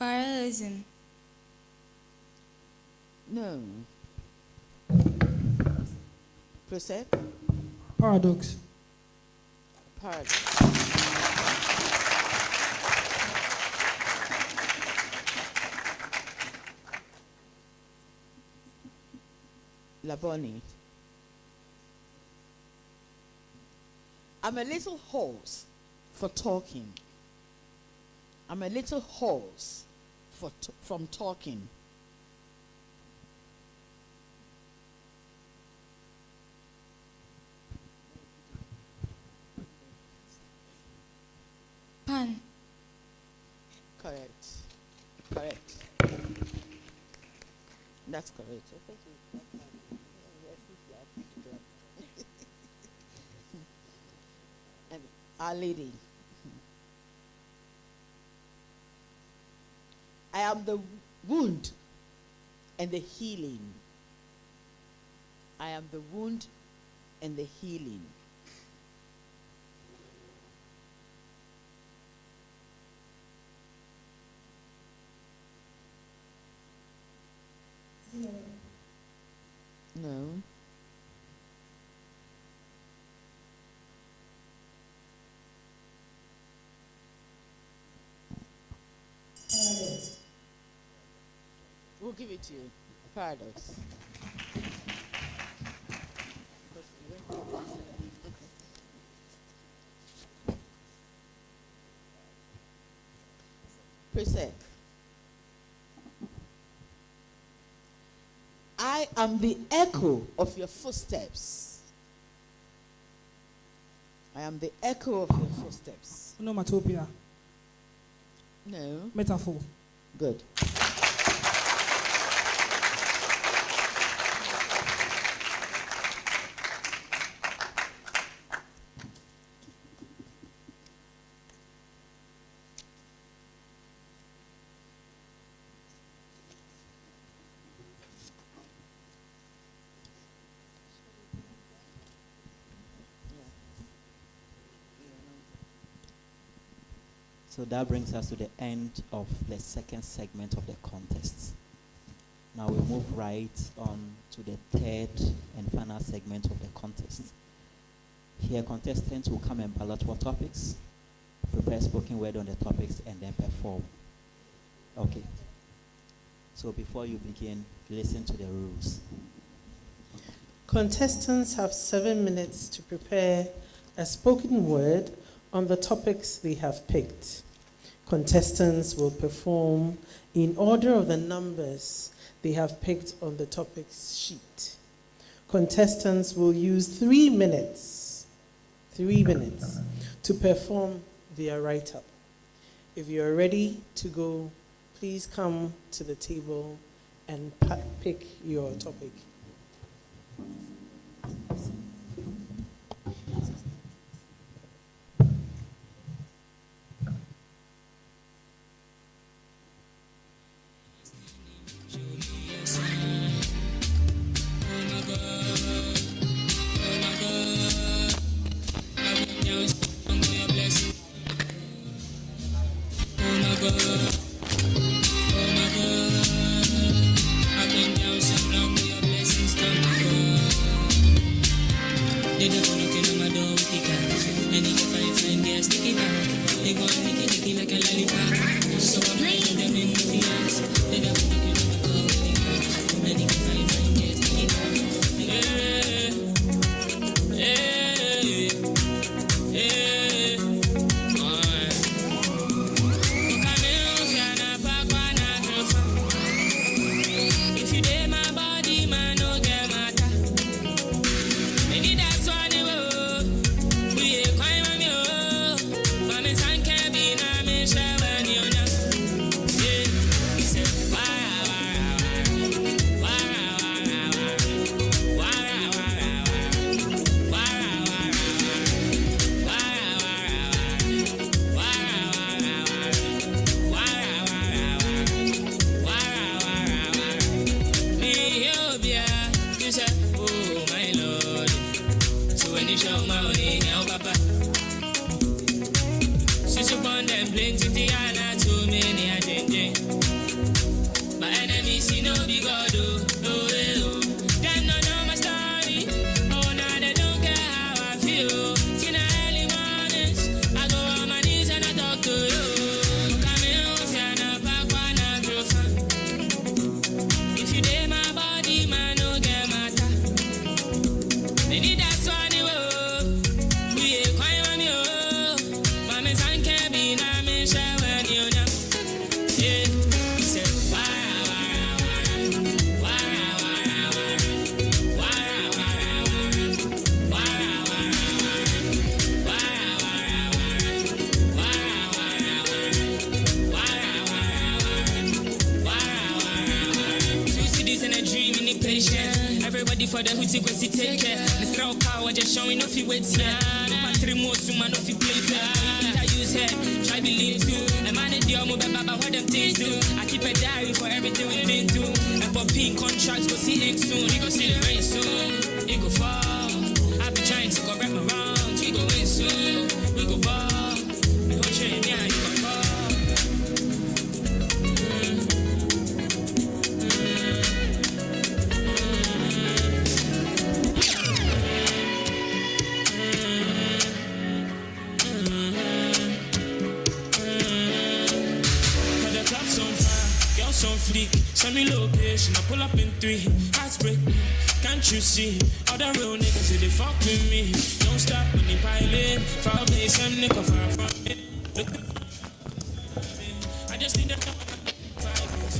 H: Parallelism.
K: No. PRESEC.
F: Paradox.
K: Paradox. LABONE. I'm a little hoarse for talking. I'm a little hoarse from talking.
H: Pan.
K: Correct. Correct. That's correct. Thank you. And Our Lady. I am the wound and the healing. I am the wound and the healing. No. We'll give it to you. Paradox. PRESEC. I am the echo of your footsteps. I am the echo of your footsteps.
F: Onomatopoeia.
K: No.
F: Metaphor.
K: Good.
L: So that brings us to the end of the second segment of the contest. Now we move right on to the third and final segment of the contest. Here contestants will come and ballot for topics, prepare spoken word on the topics, and then perform. Okay. So before you begin, listen to the rules.
N: Contestants have 7 minutes to prepare a spoken word on the topics they have picked. Contestants will perform in order of the numbers they have picked on the topics sheet. Contestants will use 3 minutes to perform their write-up. If you are ready to go, please come to the table and pick your topic.
O: Everybody for the hootie go see take care. Mr. Power just showing off you wait here. Three more soon man off you play fair. I use head, try believe too. And man in the mobile baba what them things do. I keep a diary for everything we've been through. And for pink contracts go see ink soon. We go see the rain soon. It go fall. I be trying to correct my wrongs. We go win soon. We go ball. We go train me and you go fall. Send me location, I pull up in 3. Hearts break me, can't you see? Other real niggas say they fuck with me. Don't stop when they piling. Foul base, some nigga far from me. Look, I just need a 5 years.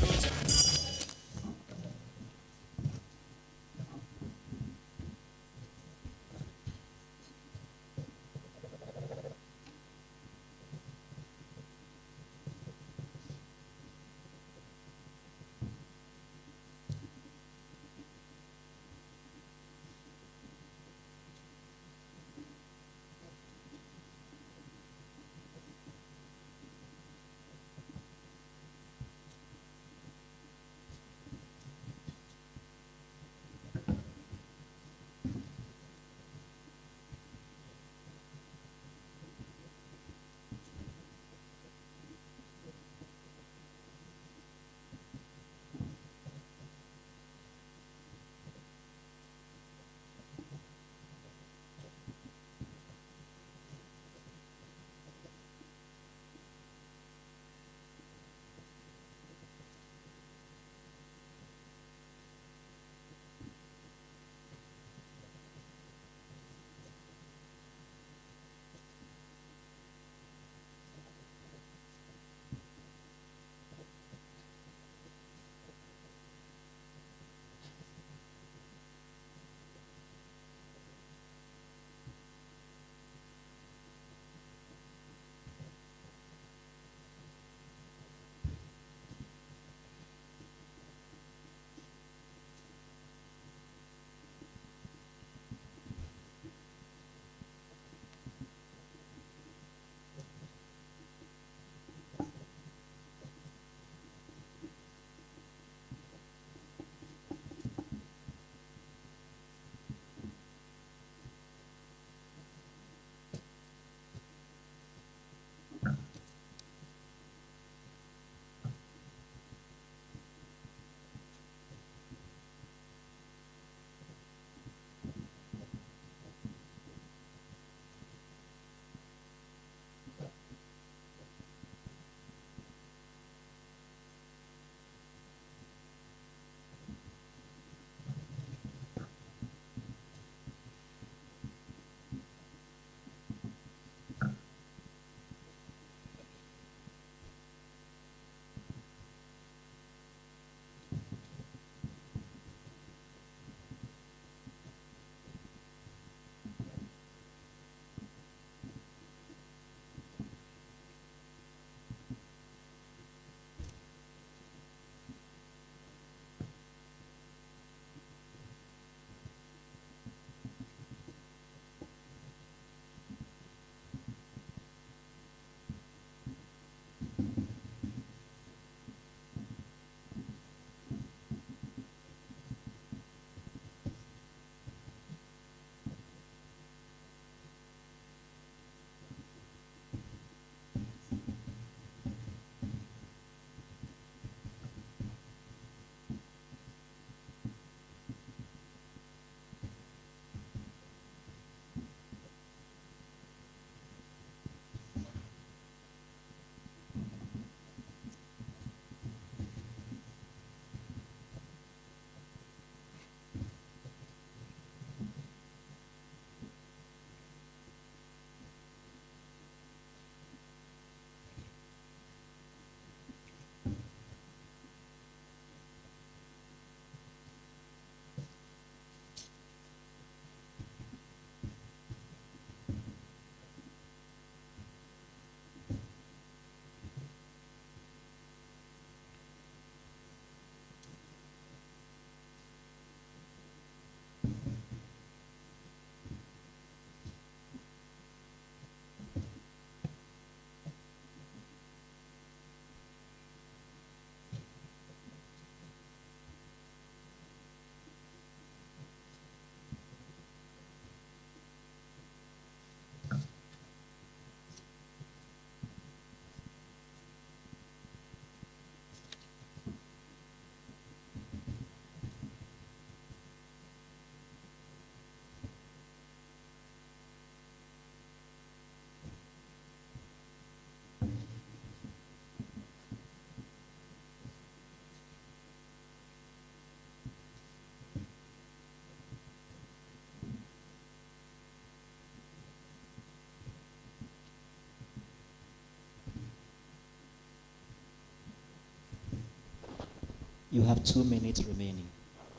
L: You have 2 minutes remaining.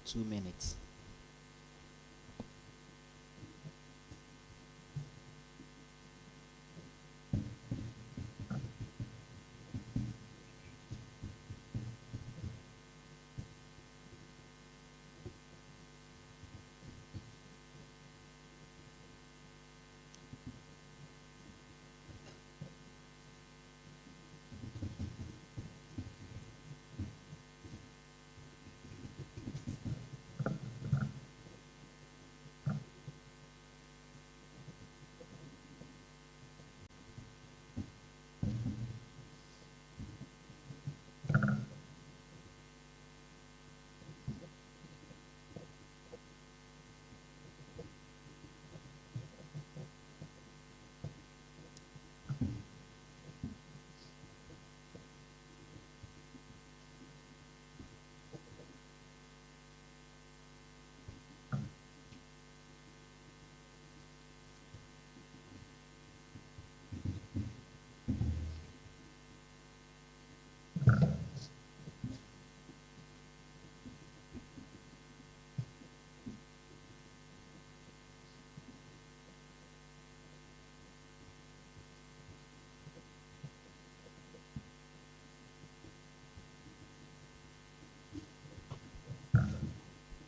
L: 2 minutes.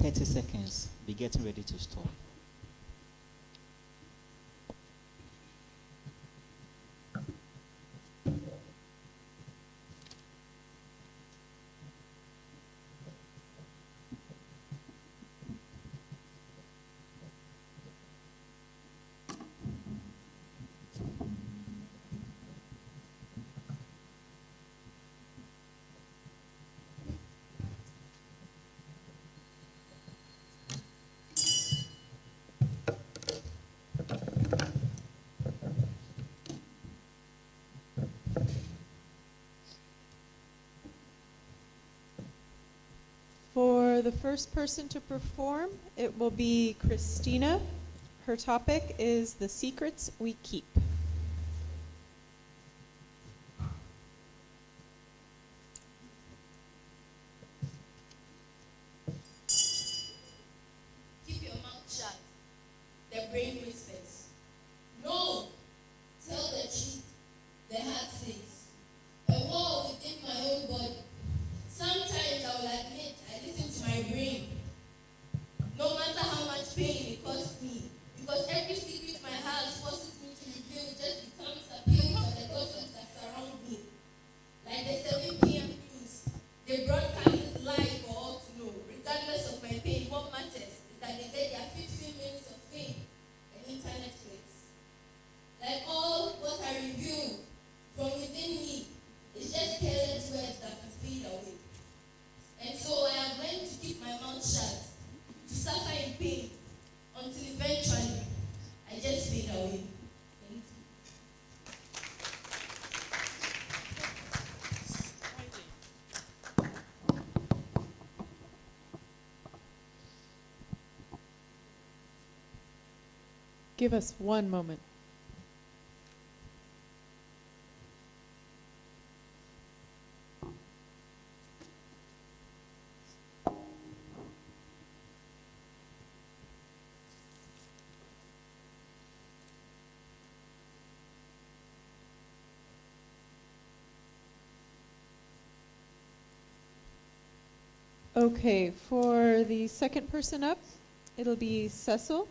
L: Thirty seconds. Be getting ready to stop.
A: For the first person to perform, it will be Christina. Her topic is the secrets we keep.
I: Keep your mouth shut. The brain whispers. No! Tell the truth. The heart says. A war within my own body. Sometimes I will admit I listen to my brain. No matter how much pain it costs me. Because every secret my heart forces me to reveal just becomes appeal for the gossips that surround me. Like the 7 p.m. news. They broadcast it live for all to know. Regardless of my pain, what matters is that they get their 15 minutes of fame and internet clicks. Like all what I reveal from within me is just careless words that will fade away. And so I have learned to keep my mouth shut, to suffer in pain, until eventually I just fade away. Thank you.
A: Give us one moment. Okay, for the second person up, it'll be Cecil,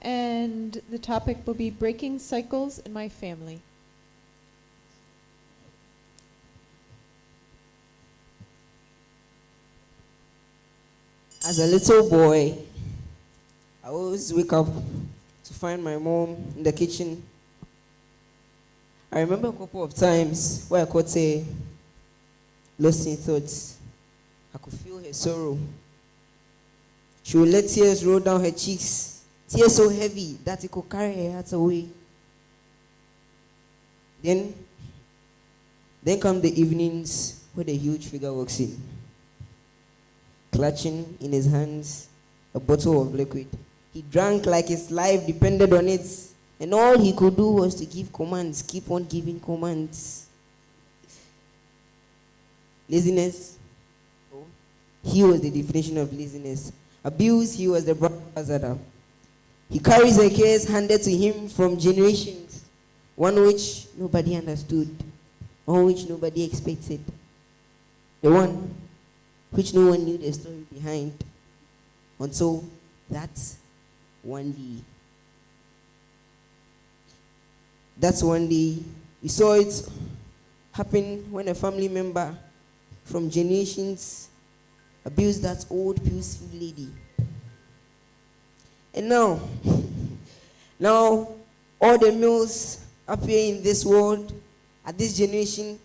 A: and the topic will be breaking cycles in my family.
G: As a little boy, I always wake up to find my mom in the kitchen. I remember a couple of times where I could say, lost in thoughts. I could feel her sorrow. She would let tears roll down her cheeks, tears so heavy that it could carry her heart away. Then come the evenings where the huge figure walks in, clutching in his hands a bottle of liquid. He drank like his life depended on it, and all he could do was to give commands, keep on giving commands. Laziness. Oh, he was the definition of laziness. Abuse, he was the brother of Azada. He carries a case handed to him from generations, one which nobody understood, one which nobody expected, the one which no one knew the story behind, until that one day. That's one day. We saw it happen when a family member from generations abused that old peaceful lady. And now all the males up here in this world at this generation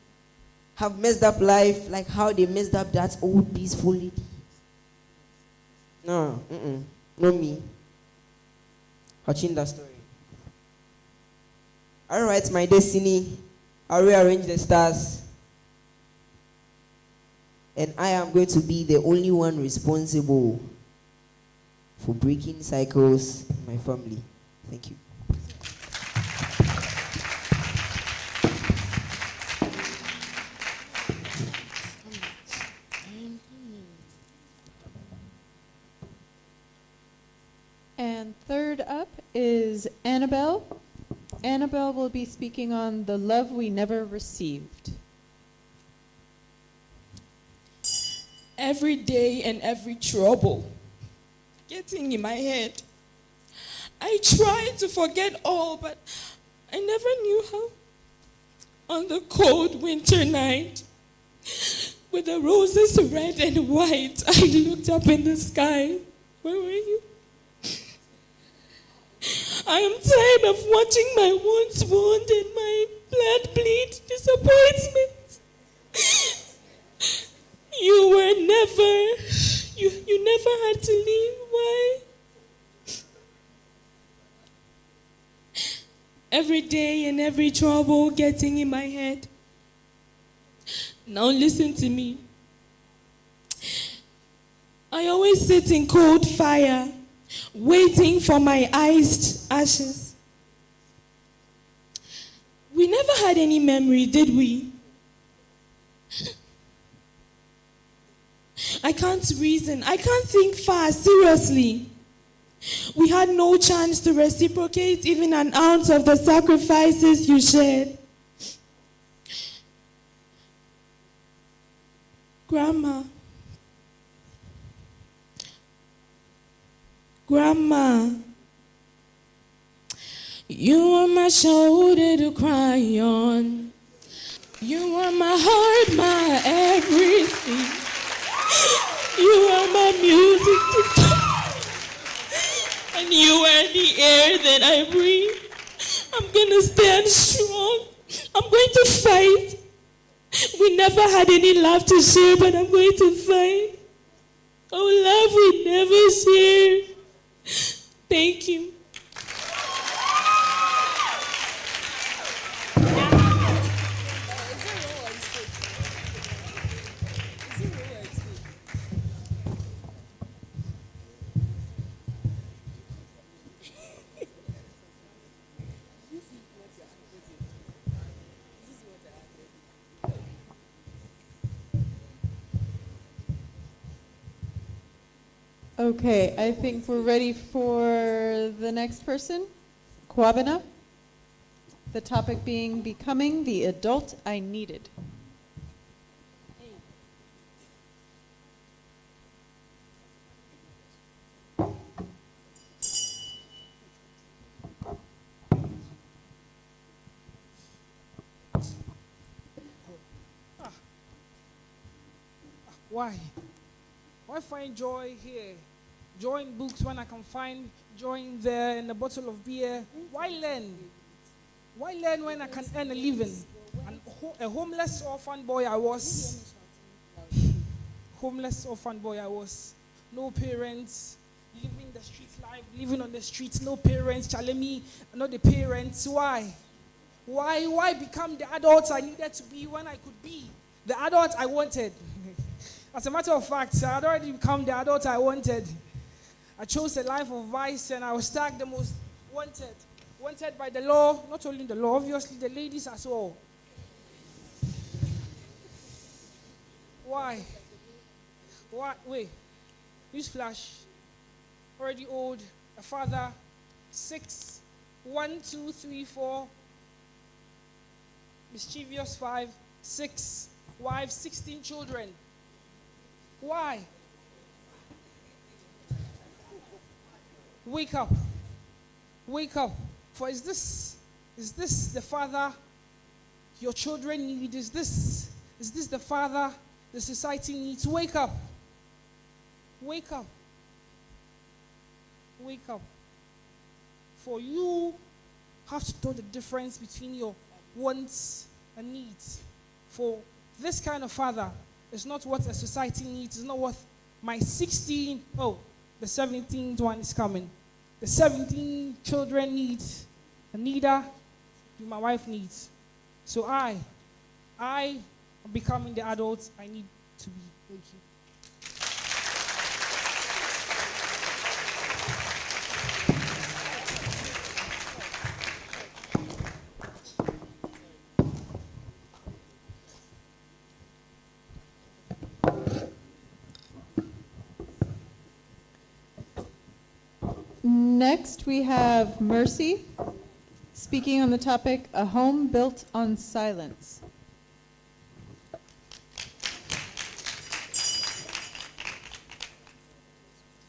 G: have messed up life like how they messed up that old peaceful lady. No, not me. Watching that story. I'll write my destiny. I'll rearrange the stars. And I am going to be the only one responsible for breaking cycles in my family. Thank you.
A: And third up is Annabelle. Annabelle will be speaking on the love we never received.
P: Every day and every trouble getting in my head. I tried to forget all, but I never knew how. On the cold winter night, with the roses red and white, I looked up in the sky. Where were you? I am tired of watching my wounds wound and my blood bleed. Disappointment. You were never, you never had to leave. Why? Every day and every trouble getting in my head. Now listen to me. I always sit in cold fire, waiting for my iced ashes. We never had any memory, did we? I can't reason. I can't think fast, seriously. We had no chance to reciprocate even an ounce of the sacrifices you shared. Grandma, you are my shoulder to cry on. You are my heart, my everything. You are my music to find, and you are the air that I breathe. I'm gonna stand strong. I'm going to fight. We never had any love to share, but I'm going to fight. Oh, love we never shared. Thank you.
A: Okay, I think we're ready for the next person, Kwabena. The topic being becoming the adult I needed.
F: Why? Why find joy here? Joy in books when I can find joy in there in a bottle of beer. Why learn? Why learn when I can earn a living? A homeless orphan boy I was. Homeless orphan boy I was. No parents. Living the street life. Living on the streets. No parents. Challenge me. Not the parents. Why? Why become the adult I needed to be when I could be the adult I wanted? As a matter of fact, I had already become the adult I wanted. I chose a life of vice and I was tagged the most wanted. Wanted by the law, not only the law, obviously the ladies as well. What? Wait. Use flash. Already old. A father. 6. 1, 2, 3, 4. Mischievous 5. 6. Wives, 16 children. Why? Wake up. Wake up. For is this the father your children need? Is this the father the society needs? Wake up. Wake up. Wake up. For you have to know the difference between your wants and needs. For this kind of father is not what a society needs. It's not what my 16, the 17th one is coming. The 17 children needs, and neither do my wife needs. So I am becoming the adult I need to be. Thank you.
A: Next, we have Mercy, speaking on the topic, A Home Built on Silence.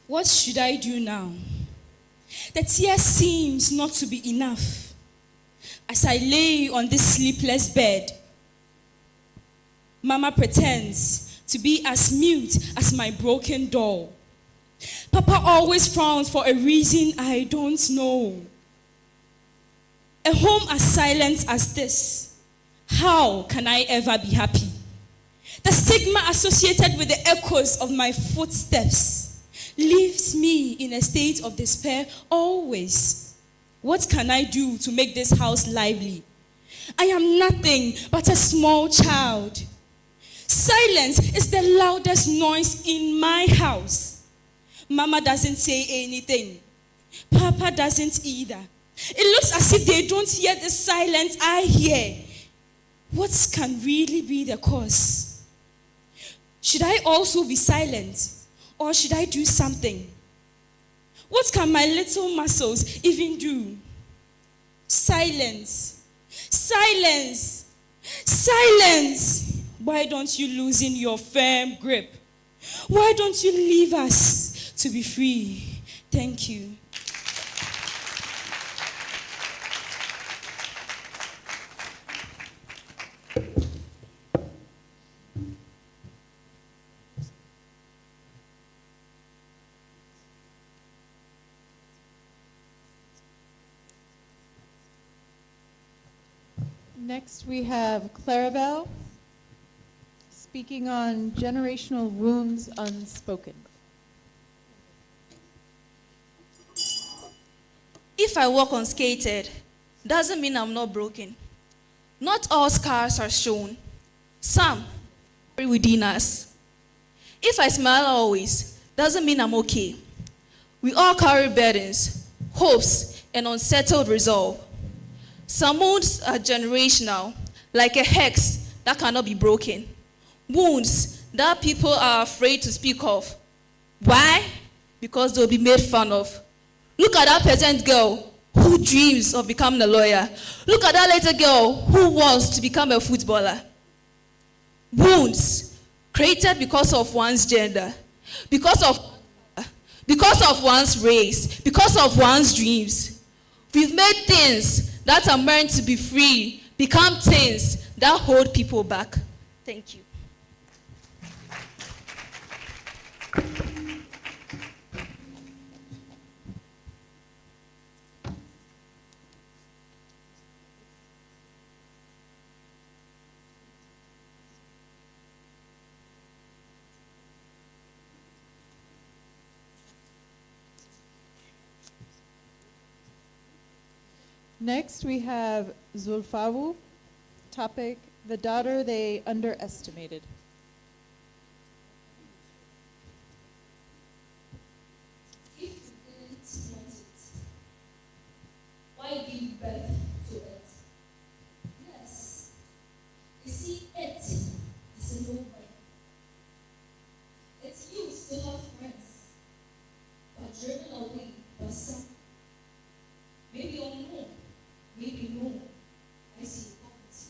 M: What should I do now? The tears seems not to be enough. As I lay on this sleepless bed, Mama pretends to be as mute as my broken doll. Papa always frowns for a reason I don't know. A home as silent as this, how can I ever be happy? The stigma associated with the echoes of my footsteps leaves me in a state of despair always. What can I do to make this house lively? I am nothing but a small child. Silence is the loudest noise in my house. Mama doesn't say anything. Papa doesn't either. It looks as if they don't hear the silence I hear. What can really be the cause? Should I also be silent? Or should I do something? What can my little muscles even do? Silence. Silence. Silence. Why don't you loosen your firm grip? Why don't you leave us to be free? Thank you.
A: Next, we have Clarabelle, speaking on generational wounds unspoken.
Q: If I walk unskated, doesn't mean I'm not broken. Not all scars are shown. Some are within us. If I smile always, doesn't mean I'm okay. We all carry burdens, hopes, and unsettled resolve. Some wounds are generational, like a hex that cannot be broken. Wounds that people are afraid to speak of. Why? Because they'll be made fun of. Look at that peasant girl who dreams of becoming a lawyer. Look at that little girl who wants to become a footballer. Wounds created because of one's gender, because of one's race, because of one's dreams. We've made things that are meant to be free become things that hold people back. Thank you.
A: Next, we have Zulfawu, topic, the daughter they underestimated.
R: If you didn't want it, why give birth to it? Yes, you see, it is a no-brainer. It's maybe no, I see poverty.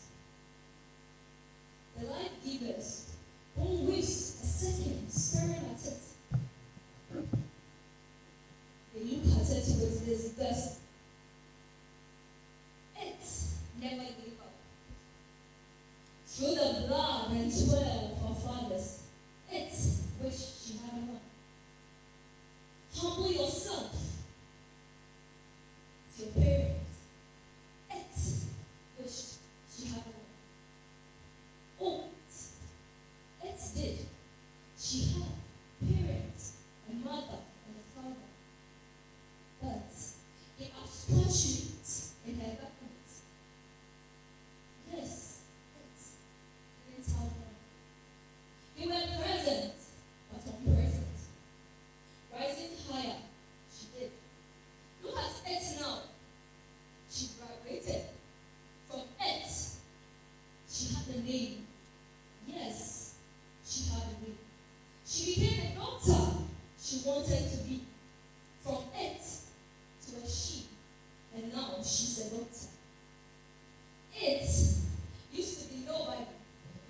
R: The life givers won't waste a second staring at it. They look at it with disgust. It never gave up. Through the blood and sweat of our fathers, it wished she had won. Humble yourself to your parents. It wished she had won. Oh, it did. She had parents, a mother and a father. But they outstretched it in her government. Yes, it didn't have one. They were present, but unpresent. Rising higher, she did. Look at it now. She graduated. From it, she had a name. Yes, she had a name. She became a doctor she wanted to be. From it to a she, and now she's a doctor. It used to be nobody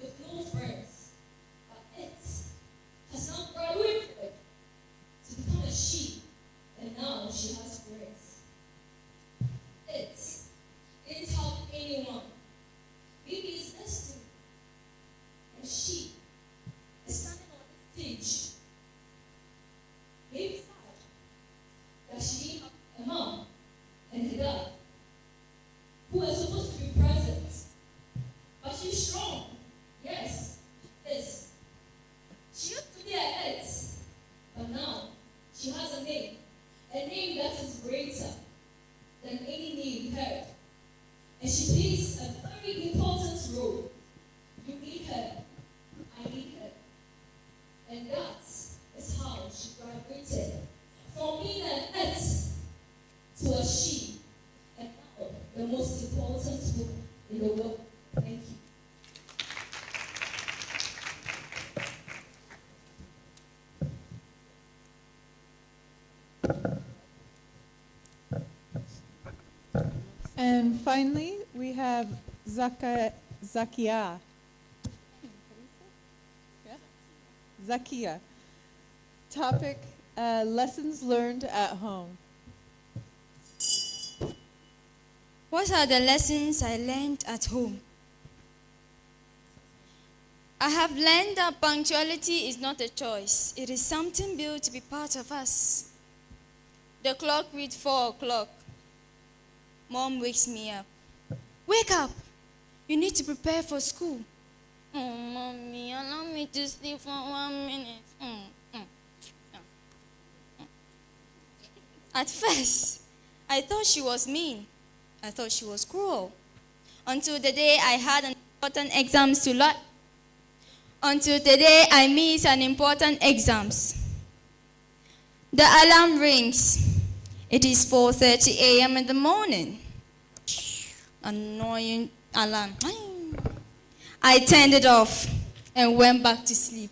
R: with no friends, but it has now graduated to become a she, and now she has friends. It didn't help anyone. Maybe it's destiny. And she is standing on the stage. Maybe sad that she didn't have a mom and a dad who are supposed to be present. But she's strong. Yes, she is. She used to be a head, but now she has a name that is greater than any name heard. And she plays a very important role. You need her. I need her. And that is how she graduated from being an it to a she. And now the most important woman in the world. Thank you.
A: And finally, we have Zakia. Yeah? Zakia. Topic, lessons learned at home.
H: What are the lessons I learned at home? I have learned that punctuality is not a choice. It is something built to be part of us. The clock reads 4 o'clock. Mom wakes me up. Wake up! You need to prepare for school. Oh, Mommy, allow me to sleep for 1 minute. At first, I thought she was mean. I thought she was cruel. Until the day I had an important exams to learn. Until the day I missed an important exams. The alarm rings. It is 4:30 a.m. in the morning. Annoying alarm. I turned it off and went back to sleep.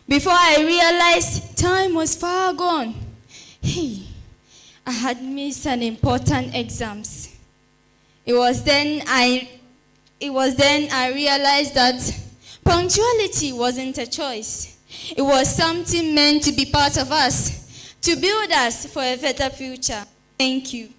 H: Before I realized, time was far gone. Hey, I had missed an important exams. It was then I realized that punctuality wasn't a choice. It was something meant to be part of us, to build us for a better future. Thank you.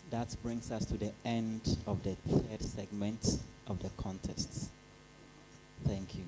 L: That brings us to the end of the third segment of the contests. Thank you.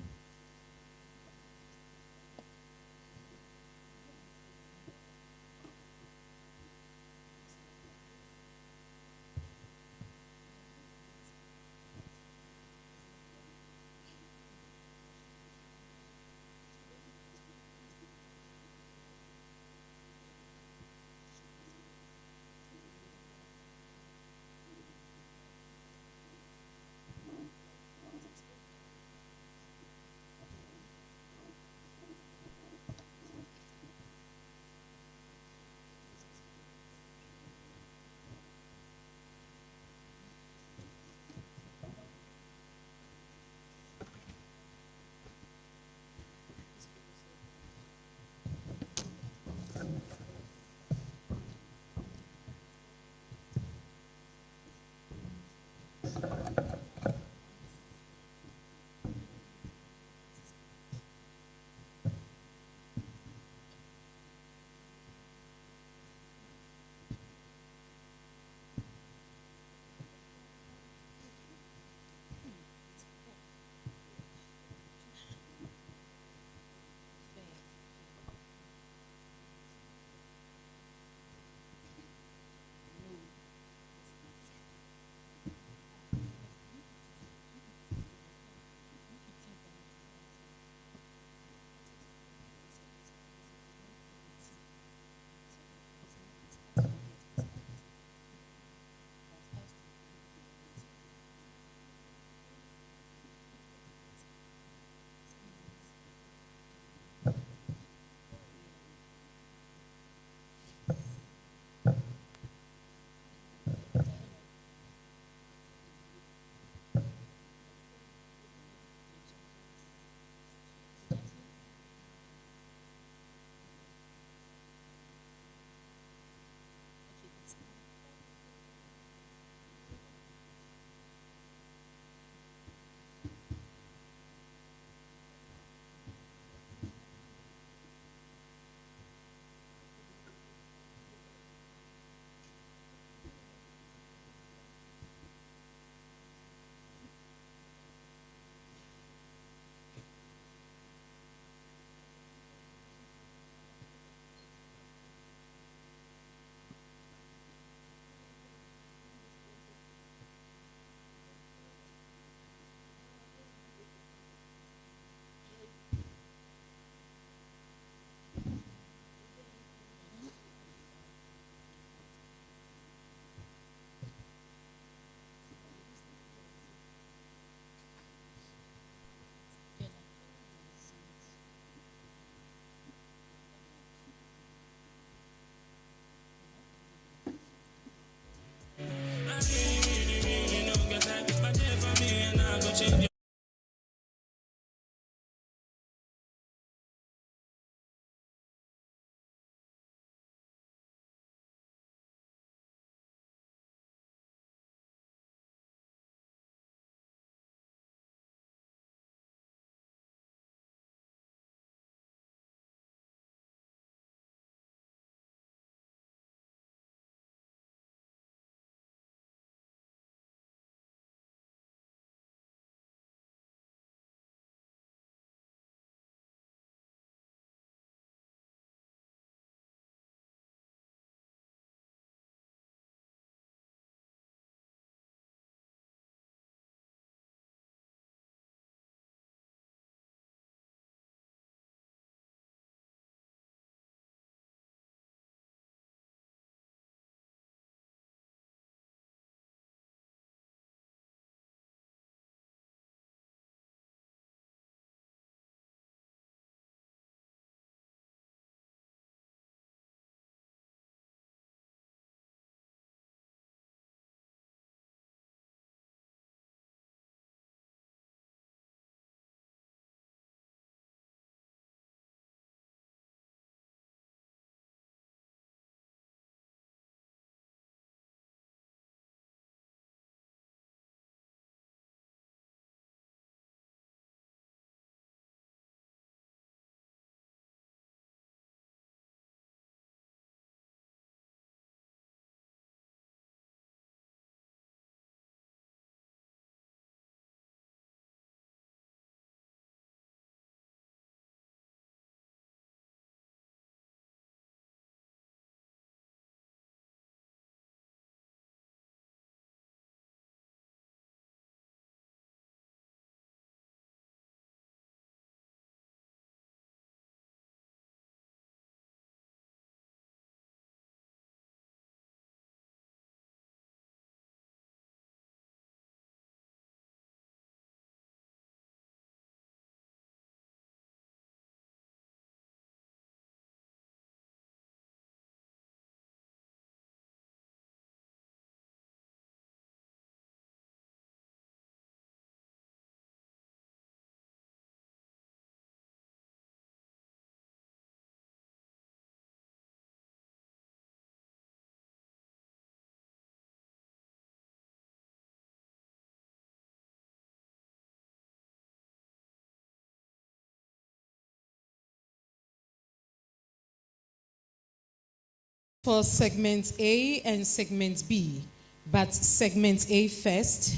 B: For segment A and segment B, but segment A first.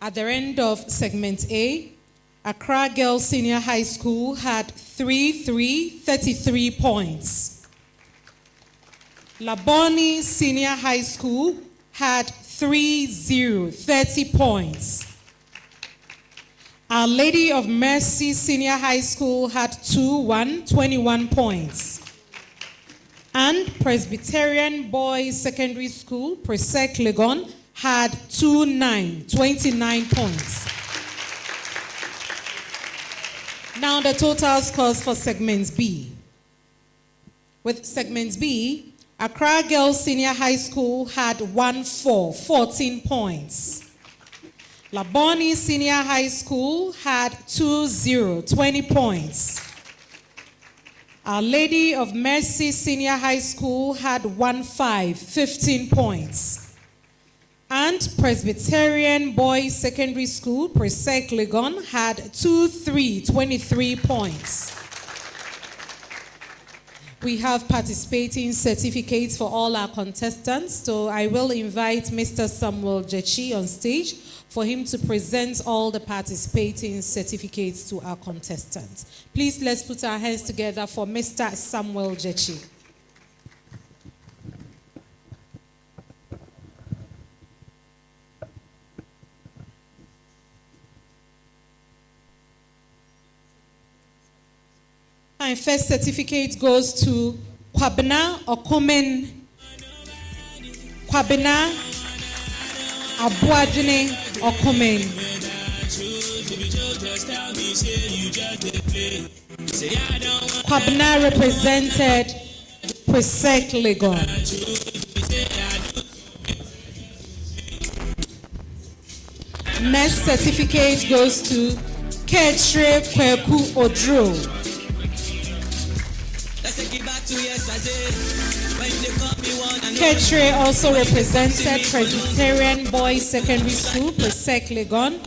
B: At the end of segment A, Accra Girls Senior High School had 33 points. LABONE Senior High School had 30 points. Our Lady of Mercy Senior High School had 21 points. And Presbyterian Boys Secondary School, PRESEC LEGON, had 29 points. Now the total scores for segment B. With segment B, Accra Girls Senior High School had 14 points. LABONE Senior High School had 20 points. Our Lady of Mercy Senior High School had 15 points. And Presbyterian Boys Secondary School, PRESEC LEGON, had 23 points. We have participating certificates for all our contestants, so I will invite Mr. Samuel Jechi on stage for him to present all the participating certificates to our contestants. Please, let's put our hands together for Mr. Samuel Jechi. My first certificate goes to Kwabena Okomen. Kwabena Abuadune Okomen. Kwabena represented PRESEC LEGON. Next certificate goes to Ketre Kweku Odro. Ketre also represented Presbyterian Boys Secondary School, PRESEC LEGON.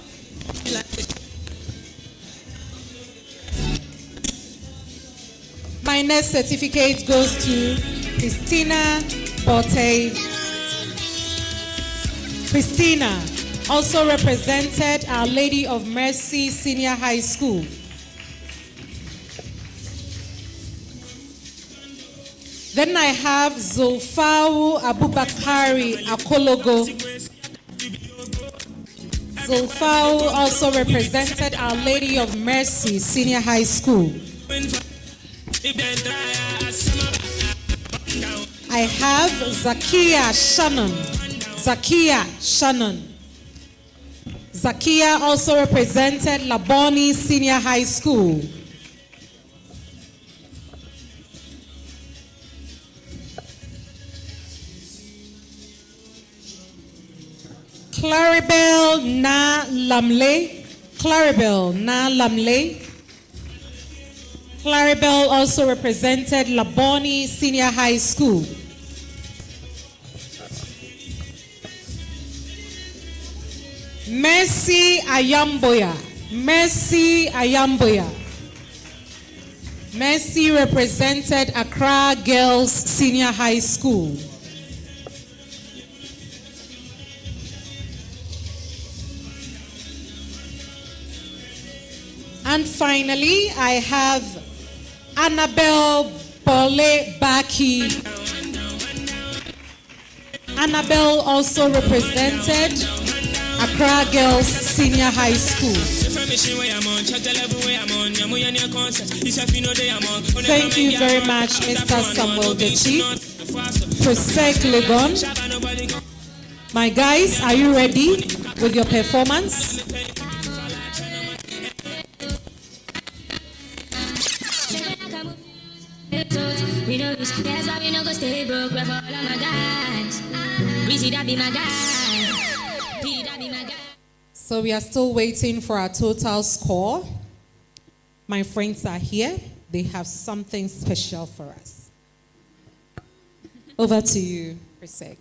B: My next certificate goes to Christina Bote. Christina also represented Our Lady of Mercy Senior High School. Then I have Zulfau Abubakari Akologo. Zulfau also represented Our Lady of Mercy Senior High School. I have Zakia Shannon. Zakia also represented LABONE Senior High School. Claribel Na Lamle. Claribel also represented LABONE Senior High School. Mercy Ayamboya. Mercy represented Accra Girls Senior High School. And finally, I have Annabelle Bole Baki. Annabelle also represented Accra Girls Senior High School. Thank you very much, Mr. Samuel Dechi. PRESEC LEGON. My guys, are you ready with your performance?
S: We know this, that's why we no go stay broke. We're for all of my guys. Breezy, that be my guy. P, that be my guy.
B: So we are still waiting for our total score. My friends are here. They have something special for us. Over to you, PRESEC.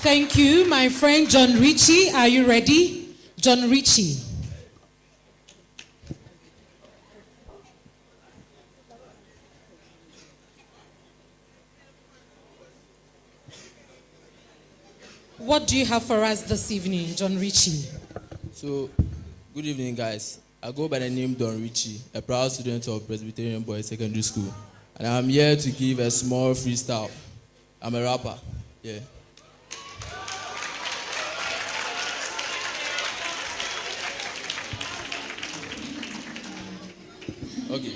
B: Thank you, my friend John Ritchie. Are you ready? John Ritchie. What do you have for us this evening, John Ritchie?
T: So, good evening, guys. I go by the name Don Ritchie, a proud student of Presbyterian Boys Secondary School. And I'm here to give a small freestyle. I'm a rapper, yeah. Okay.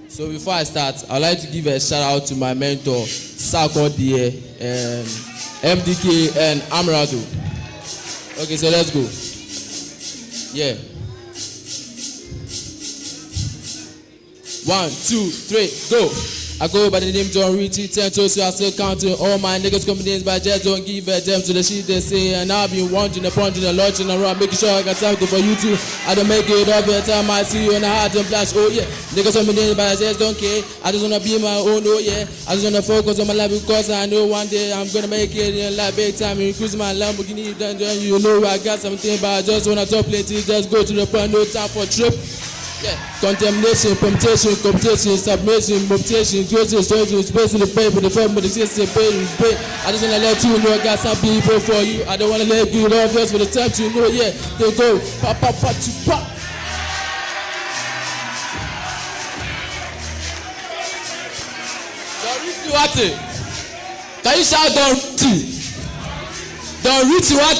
T: So before I start, I'd like to give a shout out to my mentor, Sako Die, MDK, and Amrado. Okay, so let's go. Yeah. 1, 2, 3, go. I go by the name John Ritchie, 10 toes, so I still counting all my niggas confidence, but I just don't give a damn to the shit they say. And I've been wandering and pondering and launching around, making sure I got something for you too. I don't make it up every time I see you and I heart and flash, oh yeah. Niggas confidence, but I just don't care. I just wanna be my own, oh yeah. I just wanna focus on my life because I know one day I'm gonna make it in life big time. Increase my Lamborghini, then you know I got something, but I just wanna talk plenty, just go to the point, no time for trip. Yeah, contamination, permutation, computation, submission, mutation, joining, storage, space in the paper, the form of the system, pain. I just wanna let you know I got some people for you. I don't wanna let you know just for the time to know, yeah. They go, pop, pop, pop, to pop. Don't reach you what? Can you shout don't reach? Don't reach what?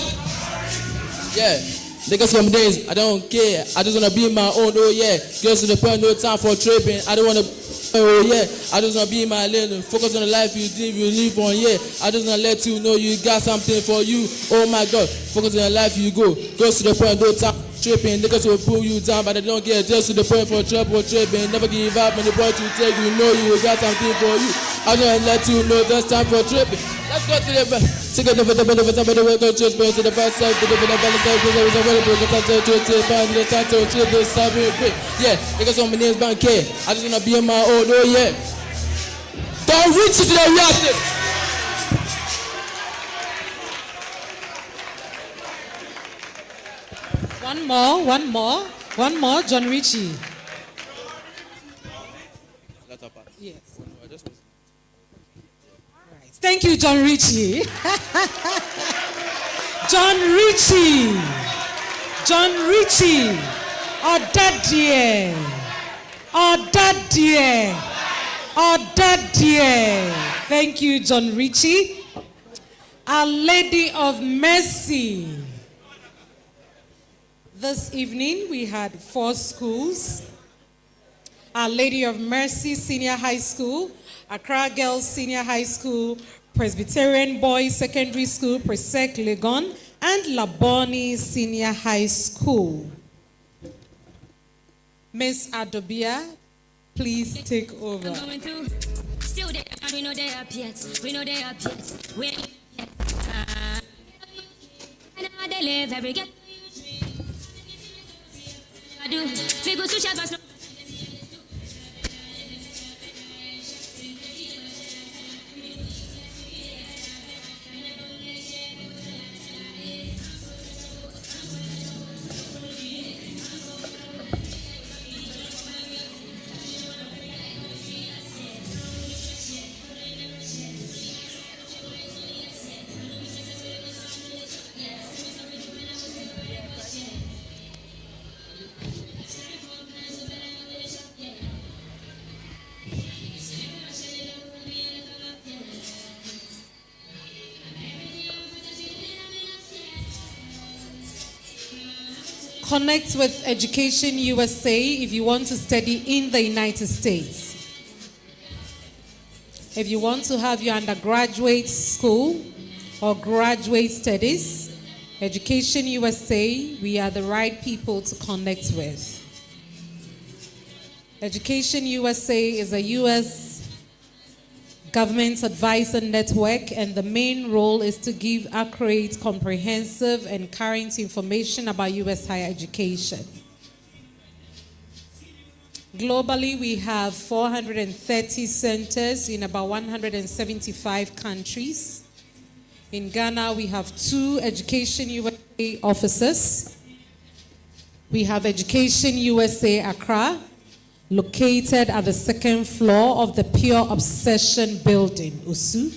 T: Yeah. Niggas some days, I don't care. I just wanna be my own, oh yeah. Girls to the point, no time for tripping. I don't wanna, oh yeah. I just wanna be my lane. Focus on the life you live on, yeah. I just wanna let you know you got something for you. Oh my God, focus on the life you go. Girls to the point, no time for tripping. Niggas will pull you down, but they don't get just to the point for trouble tripping. Never give up, and the point to take, you know you got something for you. I just wanna let you know there's time for tripping. Let's go to the back. Take it over the benefits of the way go to experience the first side, the balance of the was already broken. Yeah, niggas on my name's bank here. I just wanna be in my own, oh yeah. Don't reach it to the reality.
B: One more, John Ritchie. Yes. Thank you, John Ritchie. John Ritchie. John Ritchie. Oh, daddy. Oh, daddy. Oh, daddy. Thank you, John Ritchie. Our Lady of Mercy. This evening we had 4 schools. Our Lady of Mercy Senior High School, Accra Girls Senior High School, Presbyterian Boys Secondary School, PRESEC LEGON, and LABONE Senior High School. Miss Adobia, please take over.
S: Still there, we know they up yet. We know they up yet. We ain't yet. And now they live every get. I do. We go to Shabbat.
B: Connect with Education USA if you want to study in the United States. If you want to have your undergraduate school or graduate studies, Education USA, we are the right people to connect with. Education USA is a U.S. government advisor network, and the main role is to give accurate, comprehensive, and current information about U.S. higher education. Globally, we have 430 centers in about 175 countries. In Ghana, we have 2 Education USA offices. We have Education USA Accra, located at the 2nd floor of the Pure Obsession building, Usu.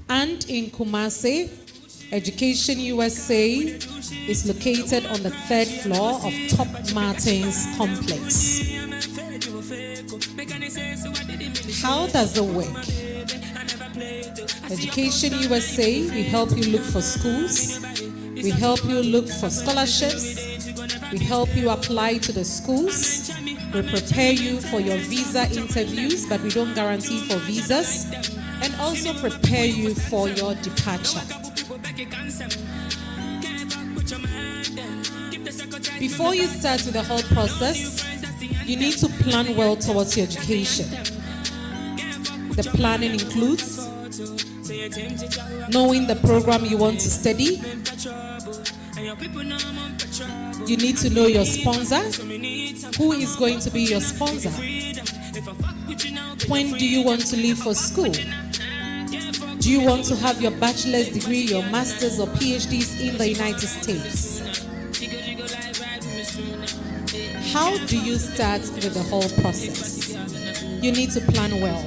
B: And in Kumasi, Education USA is located on the 3rd floor of Top Martins Complex. How does it work? Education USA, we help you look for schools. We help you look for scholarships. We help you apply to the schools. We prepare you for your visa interviews, but we don't guarantee for visas. And also prepare you for your departure. Before you start with the whole process, you need to plan well towards your education. The planning includes knowing the program you want to study. You need to know your sponsor. Who is going to be your sponsor? When do you want to leave for school? Do you want to have your bachelor's degree, your master's or PhDs in the United States? How do you start with the whole process? You need to plan well.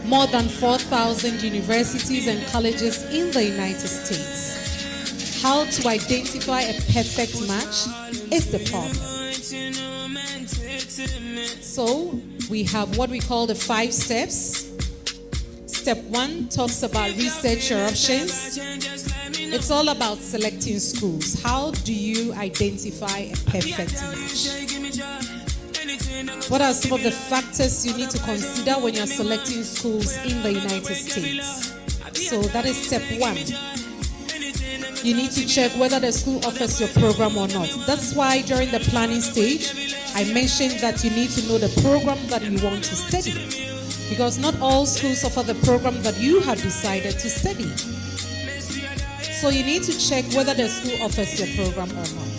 B: More than 4,000 universities and colleges in the United States. How to identify a perfect match is the problem. So, we have what we call the 5 steps. Step 1 talks about research your options. It's all about selecting schools. How do you identify a perfect match? What are some of the factors you need to consider when you're selecting schools in the United States? So that is step 1. You need to check whether the school offers your program or not. That's why during the planning stage, I mentioned that you need to know the program that you want to study. Because not all schools offer the program that you have decided to study. So you need to check whether the school offers your program or not.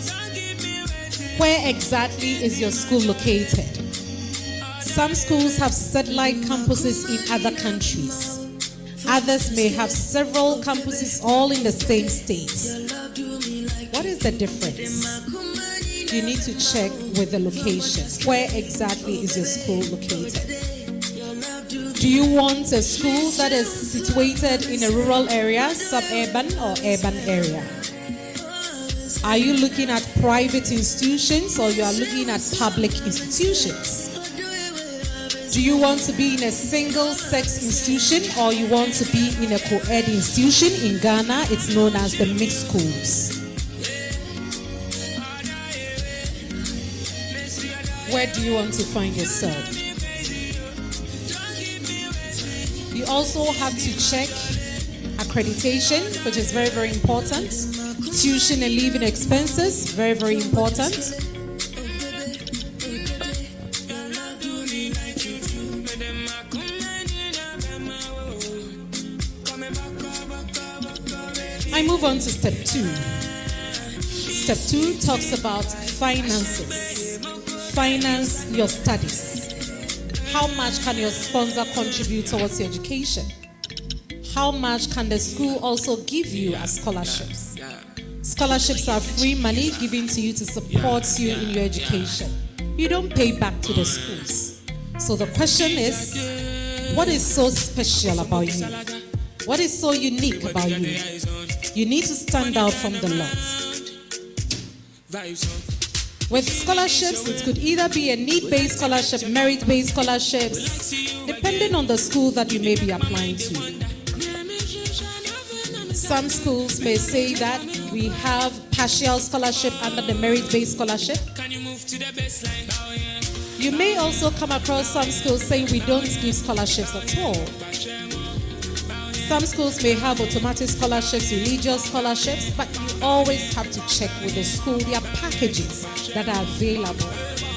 B: Where exactly is your school located? Some schools have satellite campuses in other countries. Others may have several campuses all in the same states. What is the difference? You need to check with the location. Where exactly is your school located? Do you want a school that is situated in a rural area, suburban or urban area? Are you looking at private institutions or you are looking at public institutions? Do you want to be in a single-sex institution or you want to be in a co-ed institution? In Ghana, it's known as the mixed schools. Where do you want to find yourself? You also have to check accreditation, which is very, very important. Tuition and living expenses, very, very important. I move on to step 2. Step 2 talks about finances. Finance your studies. How much can your sponsor contribute towards your education? How much can the school also give you as scholarships? Scholarships are free money given to you to support you in your education. You don't pay back to the schools. So the question is, what is so special about you? What is so unique about you? You need to stand out from the lot. With scholarships, it could either be a need-based scholarship, merit-based scholarships, depending on the school that you may be applying to. Some schools may say that we have partial scholarship under the merit-based scholarship. You may also come across some schools saying we don't give scholarships at all. Some schools may have automatic scholarships, religious scholarships, but you always have to check with the school their packages that are available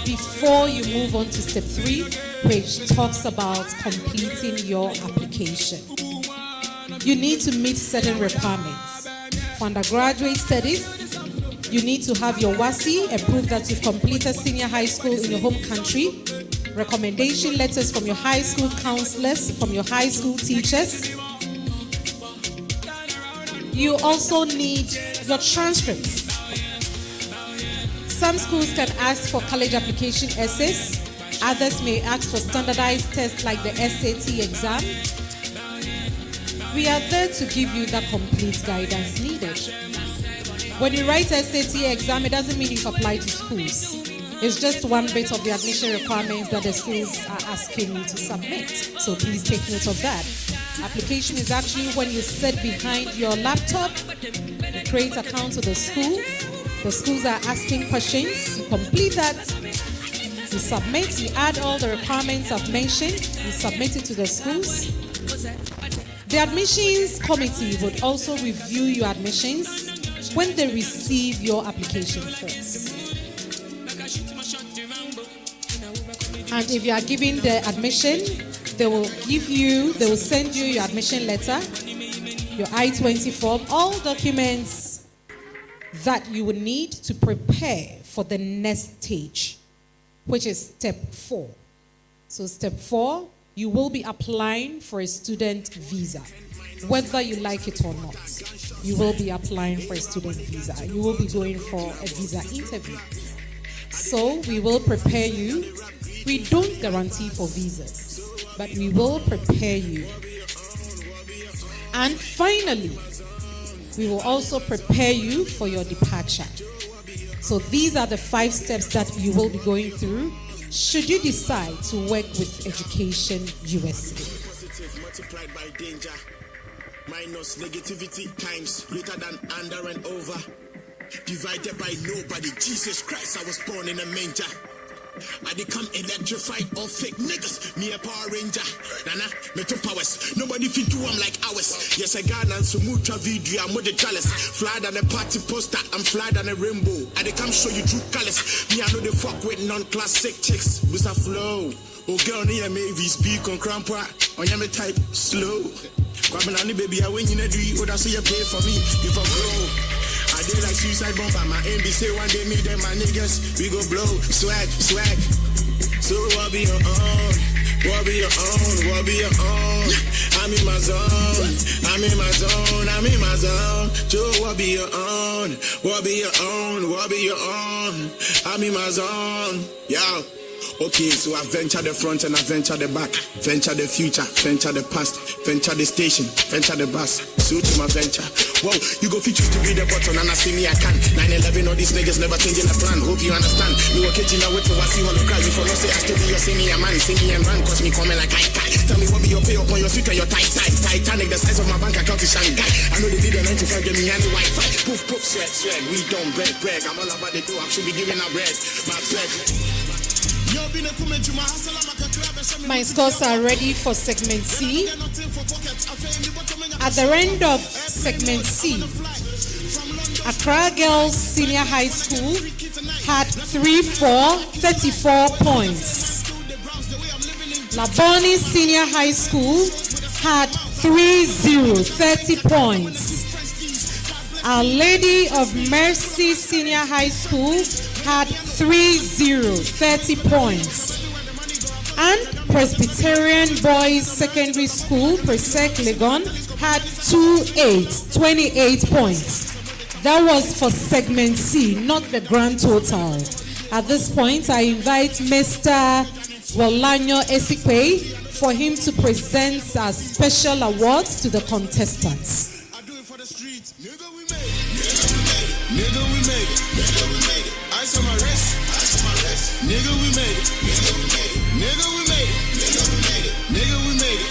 B: before you move on to step 3, which talks about completing your application. You need to meet certain requirements. For undergraduate studies, you need to have your WASI, a proof that you've completed senior high school in your home country. recommendation letters from your high school counselors, from your high school teachers. You also need your transcripts. Some schools can ask for college application essays. Others may ask for standardized tests like the SAT exam. We are there to give you the complete guidance needed. When you write SAT exam, it doesn't mean you apply to schools. It's just one bit of the admission requirements that the schools are asking you to submit. So please take note of that. Application is actually when you sit behind your laptop, you create an account with the school. The schools are asking questions. You complete that. You submit. You add all the requirements I've mentioned. You submit it to the schools. The admissions committee would also review your admissions when they receive your application forms. And if you are giving the admission, they will send you your admission letter, your I-20 form, all documents that you will need to prepare for the next stage, which is step 4. So step 4, you will be applying for a student visa, whether you like it or not. You will be applying for a student visa. You will be going for a visa interview. So we will prepare you. We don't guarantee for visas, but we will prepare you. And finally, we will also prepare you for your departure. So these are the 5 steps that you will be going through should you decide to work with Education USA.
U: Multiplied by danger, minus negativity times greater than under and over, divided by nobody. Jesus Christ, I was born in a manger. I become electrified or fake niggas. Me a Power Ranger. Nana, me two powers. Nobody fit do I'm like ours. Yes, I got and some mucha video. I'm with the chalice. Fly than a party poster. I'm fly than a rainbow. I come show you true colors. Me, I know the fuck with non-classic chicks. With a flow. Oh, girl, near me, we speak on crampa. On your type slow. Come on, baby, I win in a dream. What I say you pay for me. If I grow. I did like suicide bomb by my aim. Say one day me them my niggas we go blow swag. So what be your own? What be your own? What be your own? I'm in my zone. I'm in my zone. I'm in my zone. Joe, what be your own? What be your own? What be your own? I'm in my zone. Yo. Okay, so I venture the front and I venture the back, venture the future, venture the past, venture the station, venture the bus, suit to my venture. Whoa, you go features to be the button and I see me I can. 9/11, all these niggas never changing the plan. Hope you understand. Me walk kitchen now wait till I see all the crowd. You follow say I still be your senior man, sing me and run, cause me coming like I. Tell me what be your pay up on your suit and your tight. Titanic, the size of my bank account is Shanghai. I know they did a 95, give me any Wi-Fi. Poof, sweat. We don't brag. I'm all about the dough. I should be giving out bread. My bread.
B: My scores are ready for segment C. At the end of segment C, Accra Girls Senior High School had 34 points. LABONE Senior High School had 30 points. Our Lady of Mercy Senior High School had 30 points. And Presbyterian Boys Secondary School, PRESEC LEGON, had 28 points. That was for segment C, not the grand total. At this point, I invite Mr. Wolanyo Esikwe for him to present our special awards to the contestants.
U: Nigga, we made it. Ice on my wrist. Nigga, we made it. Nigga, we made it.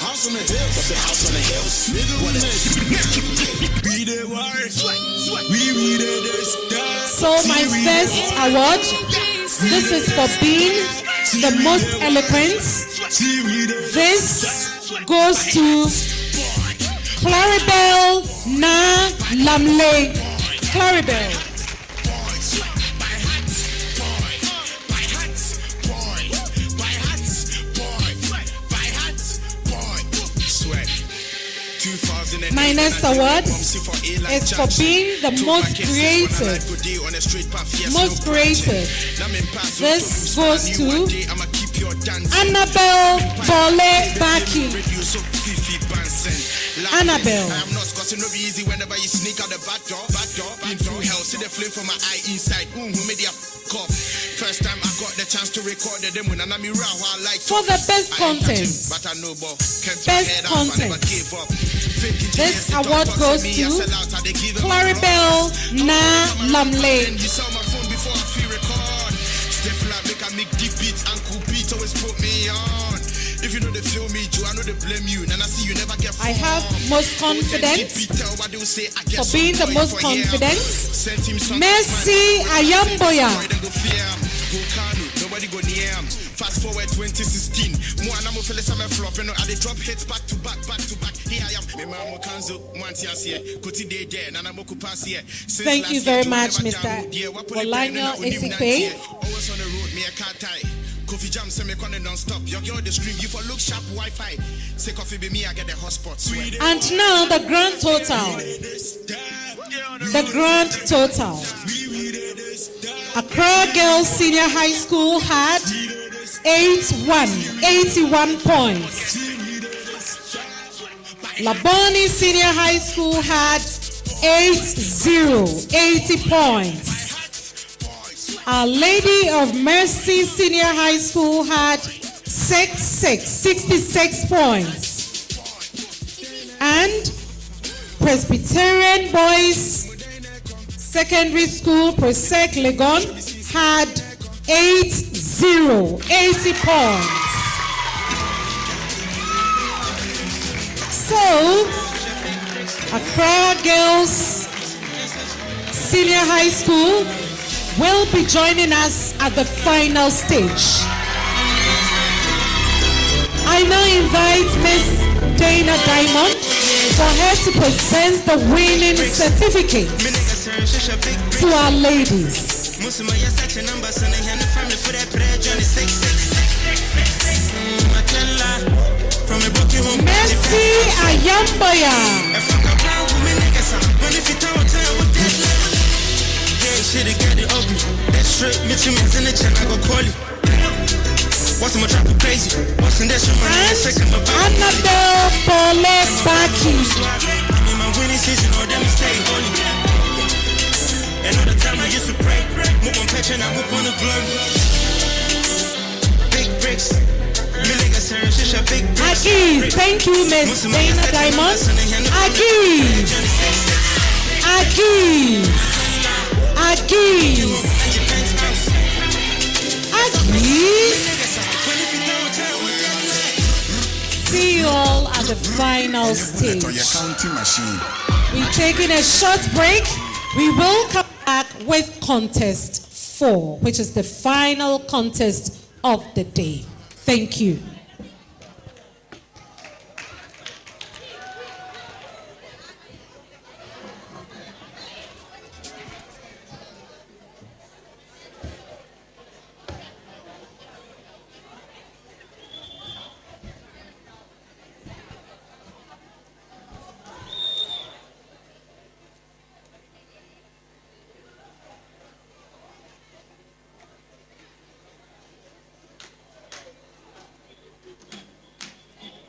U: House on the hill. What's the house on the hills? Nigga, we made it. We did work. We did this.
B: So my first award, this is for being the most eloquent. This goes to Claribel Na Lamle. Claribel. My next award is for being the most creative. Most creative. This goes to Annabelle Bole Baki. Annabelle.
U: I am not cause it no be easy whenever you sneak out the back door. Been through hell, see the flame from my eye inside. Who made the cough? First time I got the chance to record the demo, and I'm like
B: for the best content.
U: But I know,
B: best content. This award goes to Claribel Na Lamley.
U: You saw my phone before I feel record. Step like make I make deep beats, Uncle Pete always put me on. If you know they feel me, Joe, I know they blame you. And I see you never get
B: I have most confidence for being the most confident. Mercy Ayamboya.
U: Nobody go near him. Fast forward 2016. More and I'm feeling some flopping. I they drop hits back to back. Here I am.
B: Thank you very much, Mr. Olanyo Esikpe.
U: Always on the road, me a car tie. Coffee jam, semi con non-stop. Your girl the scream, you for look sharp Wi-Fi. Say coffee be me, I get the hotspot.
B: And now the grand total. The grand total. Accra Girls Senior High School had 81 points. LABONE Senior High School had 80 points. Our Lady of Mercy Senior High School had 66 points. And Presbyterian Boys Secondary School, PRESEC, LEGON, had 80 points. So, Accra Girls Senior High School will be joining us at the final stage. I now invite Miss Dana Diamond for her to present the winning certificate to our ladies. Mercy Ayamboya.
U: What's my trap crazy? What's in this room?
B: Annabelle Bole Baki.
U: I'm in my winning season, or them stay holy. And all the time I used to pray, move on patch and I move on the glory. Big bricks.
B: Agis, thank you, Miss Dana Diamond. Agis. See you all at the final stage. We're taking a short break. We will come back with contest 4, which is the final contest of the day. Thank you.